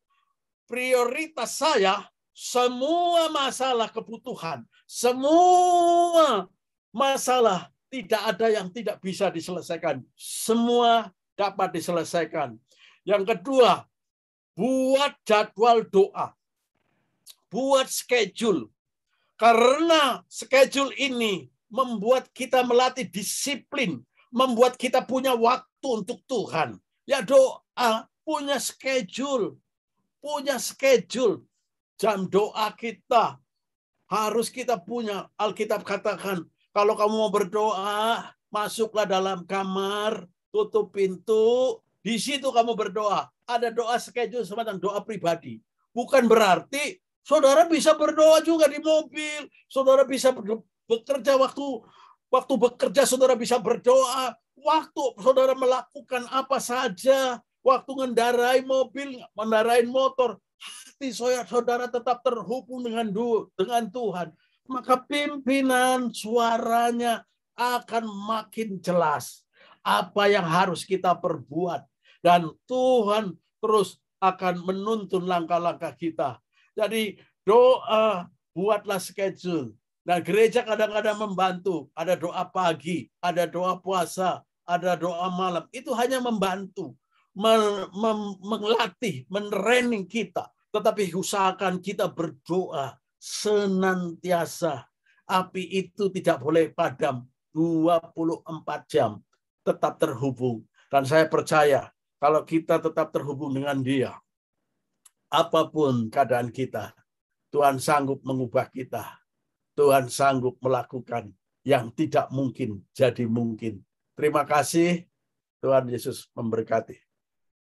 prioritas saya, semua masalah kebutuhan, semua masalah tidak ada yang tidak bisa diselesaikan. Semua dapat diselesaikan. Yang kedua, buat jadwal doa. Buat schedule. Karena schedule ini membuat kita melatih disiplin, membuat kita punya waktu untuk Tuhan. Ya, doa punya schedule. Punya schedule. Jam doa kita harus kita punya. Alkitab katakan, kalau kamu mau berdoa, masuklah dalam kamar, tutup pintu, di situ kamu berdoa. Ada doa schedule semacam doa pribadi. Bukan berarti saudara bisa berdoa juga di mobil, saudara bisa bekerja waktu bekerja saudara bisa berdoa, waktu saudara melakukan apa saja, waktu mengendarai mobil, mengendarai motor, hati saudara tetap terhubung dengan Tuhan. Maka pimpinan suaranya akan makin jelas apa yang harus kita perbuat. Dan Tuhan terus akan menuntun langkah-langkah kita. Jadi doa, buatlah schedule. Nah, gereja kadang-kadang membantu. Ada doa pagi, ada doa puasa, ada doa malam. Itu hanya membantu. Melatih, mentraining kita. Tetapi usahakan kita berdoa senantiasa. Api itu tidak boleh padam 24 jam. Tetap terhubung. Dan saya percaya kalau kita tetap terhubung dengan Dia, apapun keadaan kita, Tuhan sanggup mengubah kita. Tuhan sanggup melakukan yang tidak mungkin jadi mungkin. Terima kasih. Tuhan Yesus memberkati.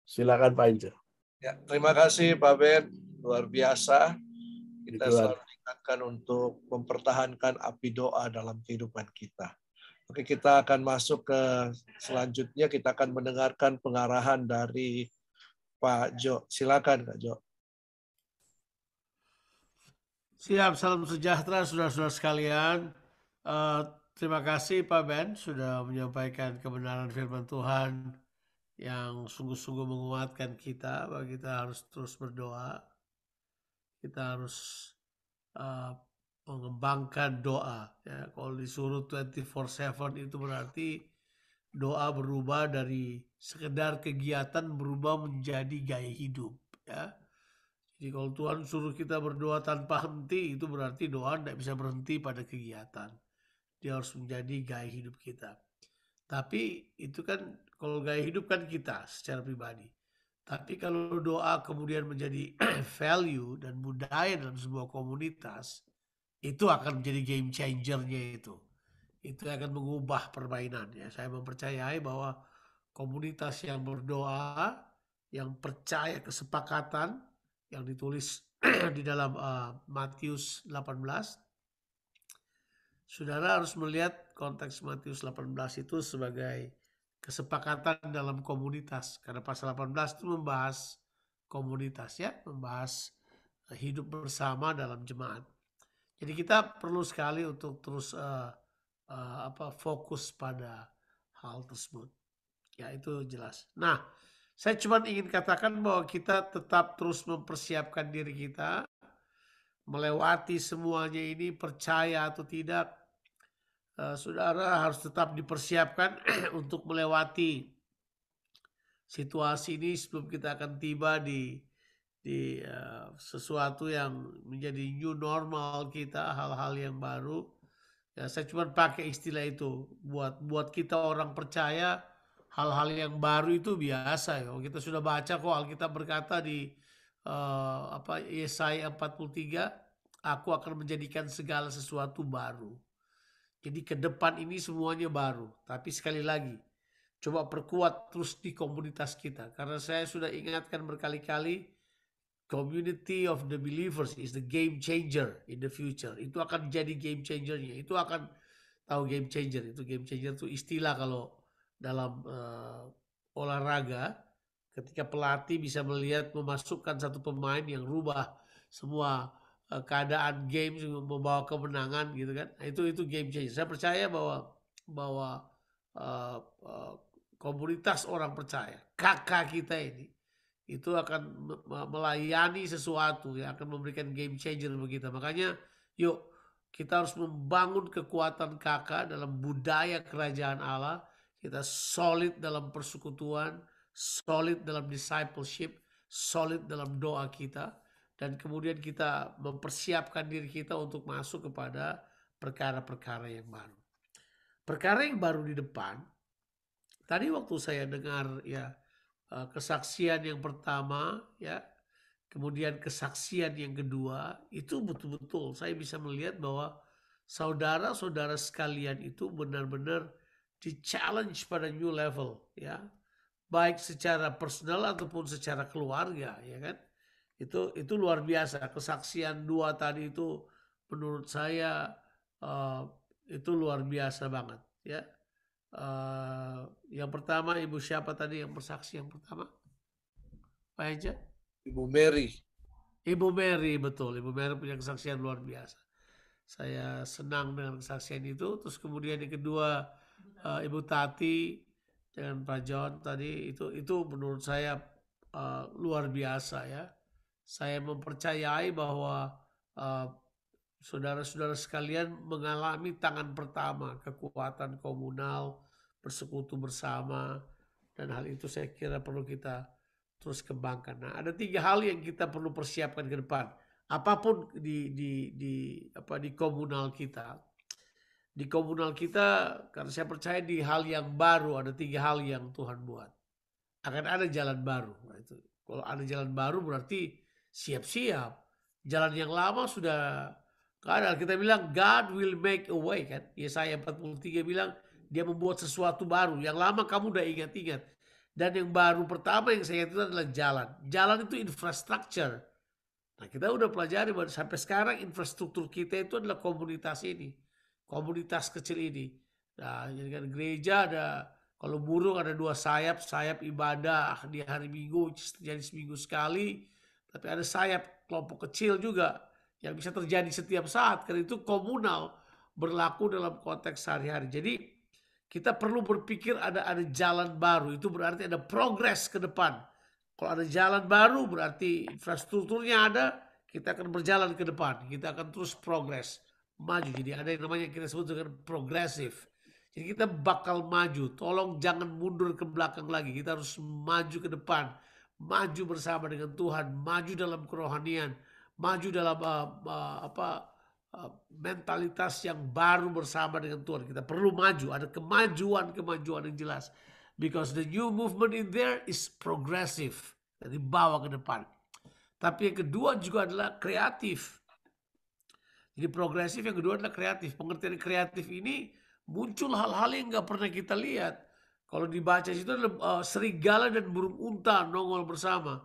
Silakan Pak Ince. Ya, terima kasih Pak Ben. Luar biasa. Kita Tuhan selalu diingatkan untuk mempertahankan api doa dalam kehidupan kita. Oke, kita akan masuk ke selanjutnya. Kita akan mendengarkan pengarahan dari Pak Jo. Silakan Kak Jo. Siap, salam sejahtera saudara-saudara sekalian. Terima kasih Pak Ben sudah menyampaikan kebenaran firman Tuhan yang sungguh-sungguh menguatkan kita bahwa kita harus terus berdoa. Kita harus mengembangkan doa. Ya, kalau disuruh 24/7 itu berarti doa berubah dari sekedar kegiatan berubah menjadi gaya hidup. Ya. Jadi kalau Tuhan suruh kita berdoa tanpa henti, itu berarti doa tidak bisa berhenti pada kegiatan. Dia harus menjadi gaya hidup kita. Tapi itu kan kalau gaya hidup kan kita secara pribadi. Tapi kalau doa kemudian menjadi value dan budaya dalam sebuah komunitas, itu akan menjadi game changer-nya itu. Itu akan mengubah permainan. Ya. Saya mempercayai bahwa komunitas yang berdoa, yang percaya kesepakatan, yang ditulis di dalam Matius 18, saudara harus melihat konteks Matius 18 itu sebagai kesepakatan dalam komunitas. Karena pasal 18 itu membahas komunitas, ya, membahas hidup bersama dalam jemaat. Jadi kita perlu sekali untuk terus fokus pada hal tersebut. Ya, itu jelas. Nah, saya cuma ingin katakan bahwa kita tetap terus mempersiapkan diri kita, melewati semuanya ini, percaya atau tidak, saudara harus tetap dipersiapkan untuk melewati situasi ini sebelum kita akan tiba di sesuatu yang menjadi new normal kita, hal-hal yang baru. Ya, saya cuma pakai istilah itu buat kita orang percaya, hal-hal yang baru itu biasa ya. Kita sudah baca kok Alkitab berkata di Yesaya 43, aku akan menjadikan segala sesuatu baru. Jadi ke depan ini semuanya baru. Tapi sekali lagi, coba perkuat terus di komunitas kita. Karena saya sudah ingatkan berkali-kali, community of the believers is the game changer in the future. Itu akan jadi game changernya. Itu akan tahu game changer. Itu game changer itu istilah kalau dalam olahraga. Ketika pelatih bisa melihat memasukkan satu pemain yang rubah semua keadaan game, membawa kemenangan gitu kan. Nah, itu game changer. Saya percaya bahwa komunitas orang percaya, kakak kita ini, itu akan melayani sesuatu yang akan memberikan game changer bagi kita. Makanya yuk kita harus membangun kekuatan kakak dalam budaya kerajaan Allah. Kita solid dalam persekutuan, solid dalam discipleship, solid dalam doa kita. Dan kemudian kita mempersiapkan diri kita untuk masuk kepada perkara-perkara yang baru. Perkara yang baru di depan, tadi waktu saya dengar ya, kesaksian yang pertama ya, kemudian kesaksian yang kedua, itu betul-betul saya bisa melihat bahwa saudara-saudara sekalian itu benar-benar di-challenge pada new level ya, baik secara personal ataupun secara keluarga ya kan. Itu luar biasa. Kesaksian dua tadi itu menurut saya itu luar biasa banget ya. Yang pertama, ibu siapa tadi yang bersaksi yang pertama? Pak Eja? Ibu Mary. Ibu Mary, betul. Ibu Mary punya kesaksian luar biasa. Saya senang dengan kesaksian itu. Terus kemudian yang kedua, Ibu Tati dengan Pak John tadi, itu menurut saya luar biasa ya. Saya mempercayai bahwa saudara-saudara sekalian mengalami tangan pertama, kekuatan komunal, bersekutu bersama, dan hal itu saya kira perlu kita terus kembangkan. Nah, ada 3 hal yang kita perlu persiapkan ke depan. Apapun di komunal kita. Di komunal kita, karena saya percaya di hal yang baru ada 3 hal yang Tuhan buat. Akan ada jalan baru. Nah, itu. Kalau ada jalan baru berarti siap-siap. Jalan yang lama sudah ada. Kita bilang God will make a way kan. Yesaya 43 bilang dia membuat sesuatu baru. Yang lama kamu udah ingat-ingat. Dan yang baru pertama yang saya ingat itu adalah jalan. Jalan itu infrastruktur. Nah, kita udah pelajari bahwa sampai sekarang infrastruktur kita itu adalah komunitas ini. Komunitas kecil ini. Nah, jadi kan gereja ada, kalau burung ada 2 sayap. Sayap ibadah di hari Minggu terjadi seminggu sekali. Tapi ada sayap kelompok kecil juga yang bisa terjadi setiap saat. Karena itu komunal, berlaku dalam konteks sehari-hari. Jadi kita perlu berpikir ada jalan baru. Itu berarti ada progres ke depan. Kalau ada jalan baru berarti infrastrukturnya ada. Kita akan berjalan ke depan. Kita akan terus progres, maju. Jadi ada yang namanya kita sebut dengan progresif. Jadi kita bakal maju. Tolong jangan mundur ke belakang lagi. Kita harus maju ke depan. Maju bersama dengan Tuhan. Maju dalam kerohanian. Maju dalam mentalitas yang baru bersama dengan Tuhan. Kita perlu maju. Ada kemajuan yang jelas. Because the new movement in there is progressive. Dari bawah ke depan. Tapi yang kedua juga adalah kreatif. Jadi progresif yang kedua adalah kreatif. Pengertian kreatif ini muncul hal-hal yang gak pernah kita lihat. Kalau dibaca itu adalah serigala dan burung unta nongol bersama.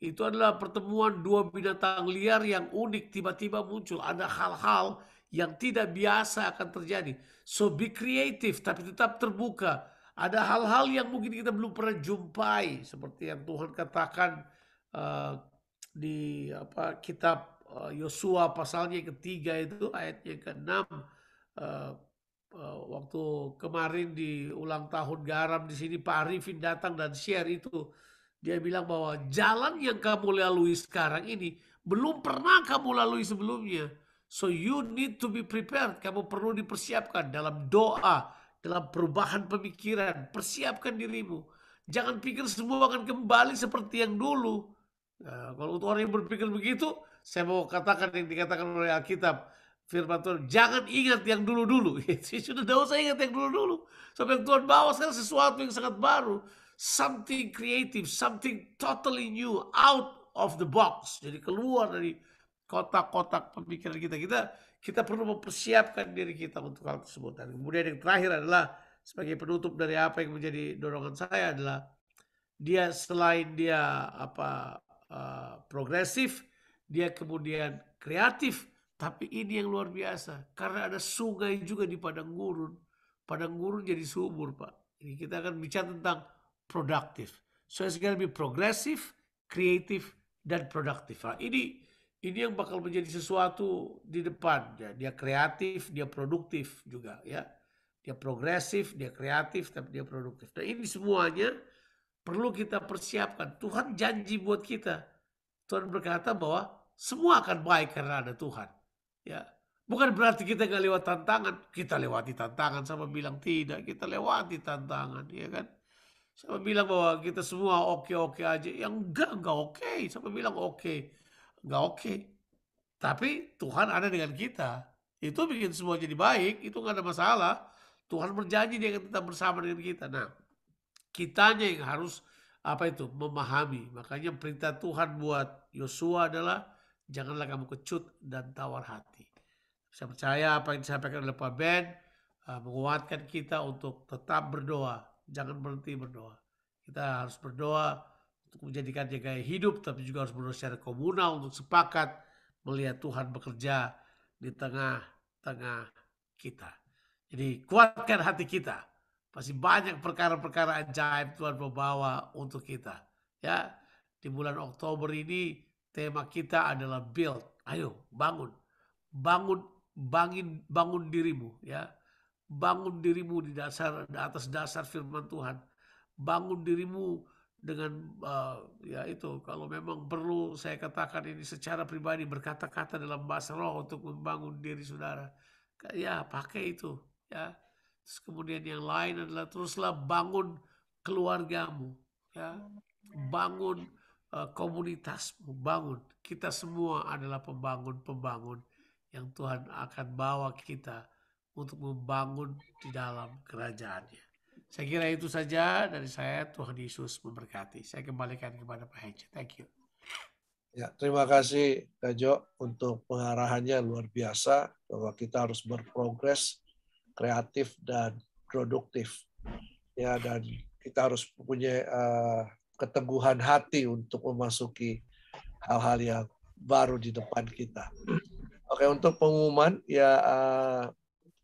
Itu adalah pertemuan 2 binatang liar yang unik tiba-tiba muncul. Ada hal-hal yang tidak biasa akan terjadi. So be creative tapi tetap terbuka. Ada hal-hal yang mungkin kita belum pernah jumpai. Seperti yang Tuhan katakan di kitab Yosua pasalnya yang ketiga itu ayatnya ke-6. Waktu kemarin di ulang tahun garam di sini Pak Arifin datang dan share itu. Dia bilang bahwa jalan yang kamu lalui sekarang ini belum pernah kamu lalui sebelumnya. So you need to be prepared. Kamu perlu dipersiapkan dalam doa, dalam perubahan pemikiran. Persiapkan dirimu. Jangan pikir semua akan kembali seperti yang dulu. Nah, kalau untuk orang yang berpikir begitu, saya mau katakan yang dikatakan oleh Alkitab, firman Tuhan, jangan ingat yang dulu-dulu. Sudah tidak usah ingat yang dulu-dulu. Sampai Tuhan bawa sekarang sesuatu yang sangat baru. Something creative, something totally new, out of the box. Jadi keluar dari kotak-kotak pemikiran kita. Kita perlu mempersiapkan diri kita untuk hal tersebut. Dan kemudian yang terakhir adalah, sebagai penutup dari apa yang menjadi dorongan saya adalah, dia selain dia progresif, dia kemudian kreatif, tapi ini yang luar biasa karena ada sungai juga di padang gurun. Padang gurun jadi subur, Pak. Ini kita akan bicara tentang produktif. So it's gonna be progresif, kreatif, dan produktif. Nah, ini yang bakal menjadi sesuatu di depan. Ya, dia kreatif, dia produktif juga, ya. Dia progresif, dia kreatif, tapi dia produktif. Nah, ini semuanya perlu kita persiapkan. Tuhan janji buat kita. Tuhan berkata bahwa semua akan baik karena ada Tuhan. Ya, bukan berarti kita gak lewat tantangan. Kita lewati tantangan, sama bilang tidak. Kita lewati tantangan, ya kan? Sama bilang bahwa kita semua oke-oke aja. Yang enggak oke. Sama bilang oke. Enggak oke. Tapi Tuhan ada dengan kita. Itu bikin semua jadi baik. Itu gak ada masalah. Tuhan berjanji dia akan tetap bersama dengan kita. Nah, kitanya yang harus memahami. Makanya perintah Tuhan buat Yosua adalah janganlah kamu kecut dan tawar hati. Saya percaya apa yang disampaikan oleh Pak Ben menguatkan kita untuk tetap berdoa. Jangan berhenti berdoa. Kita harus berdoa untuk menjadikannya gaya hidup, tapi juga harus berdoa secara komunal untuk sepakat melihat Tuhan bekerja di tengah-tengah kita. Jadi kuatkan hati kita. Pasti banyak perkara-perkara ajaib Tuhan membawa untuk kita. Ya, di bulan Oktober ini tema kita adalah build. Ayo, bangun dirimu, ya. Bangun dirimu di atas dasar firman Tuhan. Bangun dirimu dengan kalau memang perlu saya katakan ini secara pribadi, berkata-kata dalam bahasa roh untuk membangun diri saudara. Ya, pakai itu, ya. Terus kemudian yang lain adalah teruslah bangun keluargamu, ya. Bangun komunitasmu, bangun. Kita semua adalah pembangun yang Tuhan akan bawa kita untuk membangun di dalam kerajaan-Nya. Saya kira itu saja dari saya. Tuhan Yesus memberkati. Saya kembalikan kepada Pak Hence. Thank you. Ya, terima kasih Kak Jo untuk pengarahannya luar biasa bahwa kita harus berprogres, kreatif dan produktif. Ya, dan kita harus punya keteguhan hati untuk memasuki hal-hal yang baru di depan kita. Oke, untuk pengumuman ya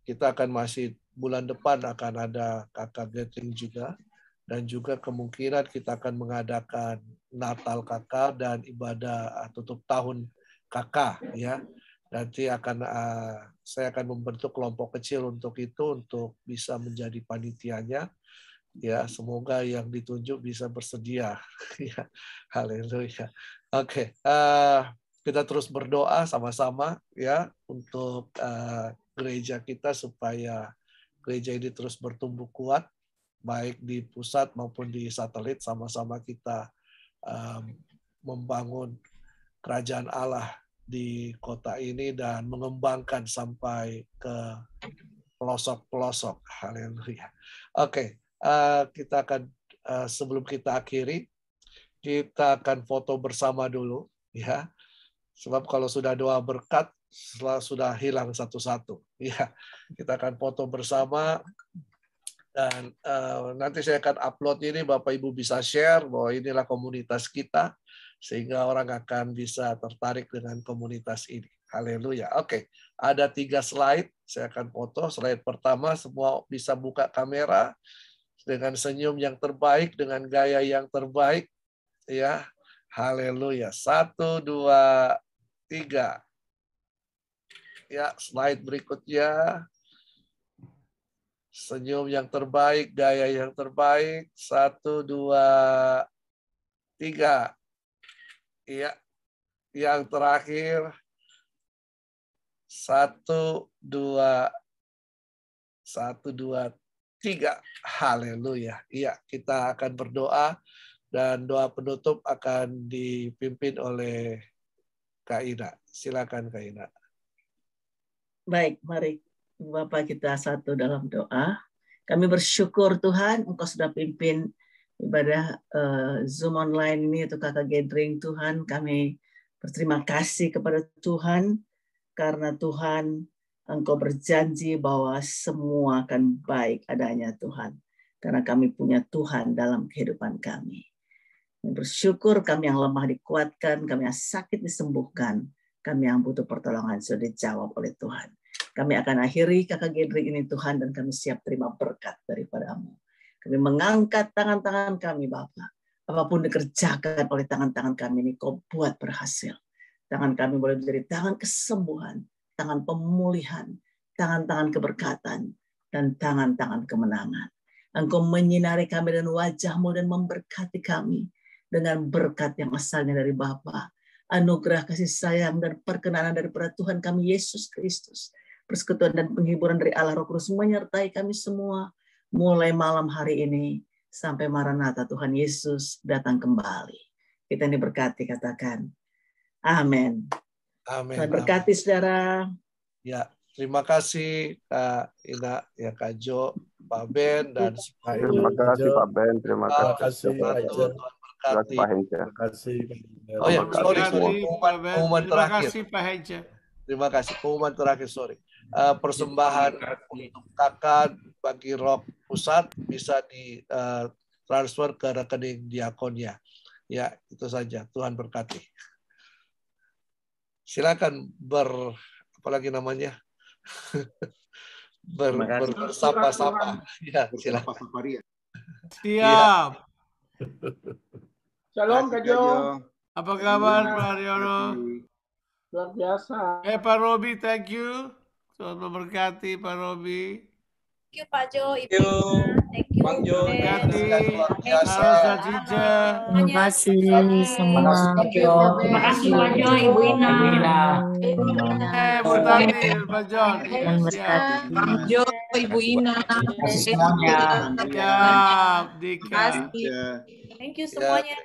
kita akan masih bulan depan akan ada kakak gathering juga, dan juga kemungkinan kita akan mengadakan Natal kakak dan ibadah tutup tahun kakak, ya. Nanti saya akan membentuk kelompok kecil untuk itu, untuk bisa menjadi panitianya. Ya, semoga yang ditunjuk bisa bersedia. Ya, haleluya. Oke, kita terus berdoa sama-sama ya untuk gereja kita supaya gereja ini terus bertumbuh kuat, baik di pusat maupun di satelit. Sama-sama kita membangun kerajaan Allah di kota ini dan mengembangkan sampai ke pelosok-pelosok. Haleluya. Oke, kita akan sebelum kita akhiri, kita akan foto bersama dulu, ya. Sebab kalau sudah doa berkat, sudah hilang satu-satu. Ya, kita akan foto bersama. Dan nanti saya akan upload ini, Bapak Ibu bisa share bahwa inilah komunitas kita, sehingga orang akan bisa tertarik dengan komunitas ini. Haleluya. Oke, ada 3 slide, saya akan foto. Slide pertama, semua bisa buka kamera dengan senyum yang terbaik, dengan gaya yang terbaik. Ya, haleluya. 1, 2, 3. Ya, slide berikutnya. Senyum yang terbaik, gaya yang terbaik. 1, 2, 3. Iya, yang terakhir. 1, 2, 3. Haleluya. Iya, kita akan berdoa dan doa penutup akan dipimpin oleh Kak Ina. Silakan Kak Ina. Baik, mari Bapak kita satu dalam doa. Kami bersyukur Tuhan, Engkau sudah pimpin ibadah Zoom online ini untuk kakak gathering Tuhan. Kami berterima kasih kepada Tuhan karena Tuhan Engkau berjanji bahwa semua akan baik adanya Tuhan. Karena kami punya Tuhan dalam kehidupan kami. Kami bersyukur kami yang lemah dikuatkan, kami yang sakit disembuhkan, kami yang butuh pertolongan sudah dijawab oleh Tuhan. Kami akan akhiri kakak gathering ini Tuhan dan kami siap terima berkat daripada-Mu. Kami mengangkat tangan-tangan kami Bapa. Apapun dikerjakan oleh tangan-tangan kami ini Kau buat berhasil. Tangan kami boleh menjadi tangan kesembuhan, tangan pemulihan, tangan-tangan keberkatan, dan tangan-tangan kemenangan. Engkau menyinari kami dengan wajah-Mu dan memberkati kami dengan berkat yang asalnya dari Bapa. Anugerah kasih sayang dan perkenanan daripada Tuhan kami Yesus Kristus. Persekutuan dan penghiburan dari Allah Roh Kudus menyertai kami semua mulai malam hari ini sampai Maranatha Tuhan Yesus datang kembali. Kita ini berkati, katakan amin. Amin. Tuhan berkati saudara. Ya, terima kasih Kak Ina, ya Kak Jo, Pak Ben dan semua. Terima kasih Pak Ben, terima kasih Tuhan berkati. Pak Henca. Terima kasih. Oh ya, sorry, pengumuman Terima terakhir. kasih Pak Henca. Terima kasih, pengumuman terakhir, sorry. Persembahan untuk kakak bagi Rock Pusat bisa di transfer ke rekening diakonnya. Ya, itu saja. Tuhan berkati. Silakan apalagi namanya? bersapa-sapa. Ya, silakan. Siap. Shalom Kak Jo. Apa kabar Pak Haryono? Luar biasa. Pak Robi, thank you. Tuhan memberkati Pak Robi. Thank you Pak Jo, Ibu Ina. Thank you Bang Jo. Luar biasa. Terima kasih semua. Terima kasih Pak Jo, Ibu Ina. Bu Tati, Pak John. Bang Jo, Ibu Ina. Kasih semuanya. Siap, Dika. Thank you semuanya.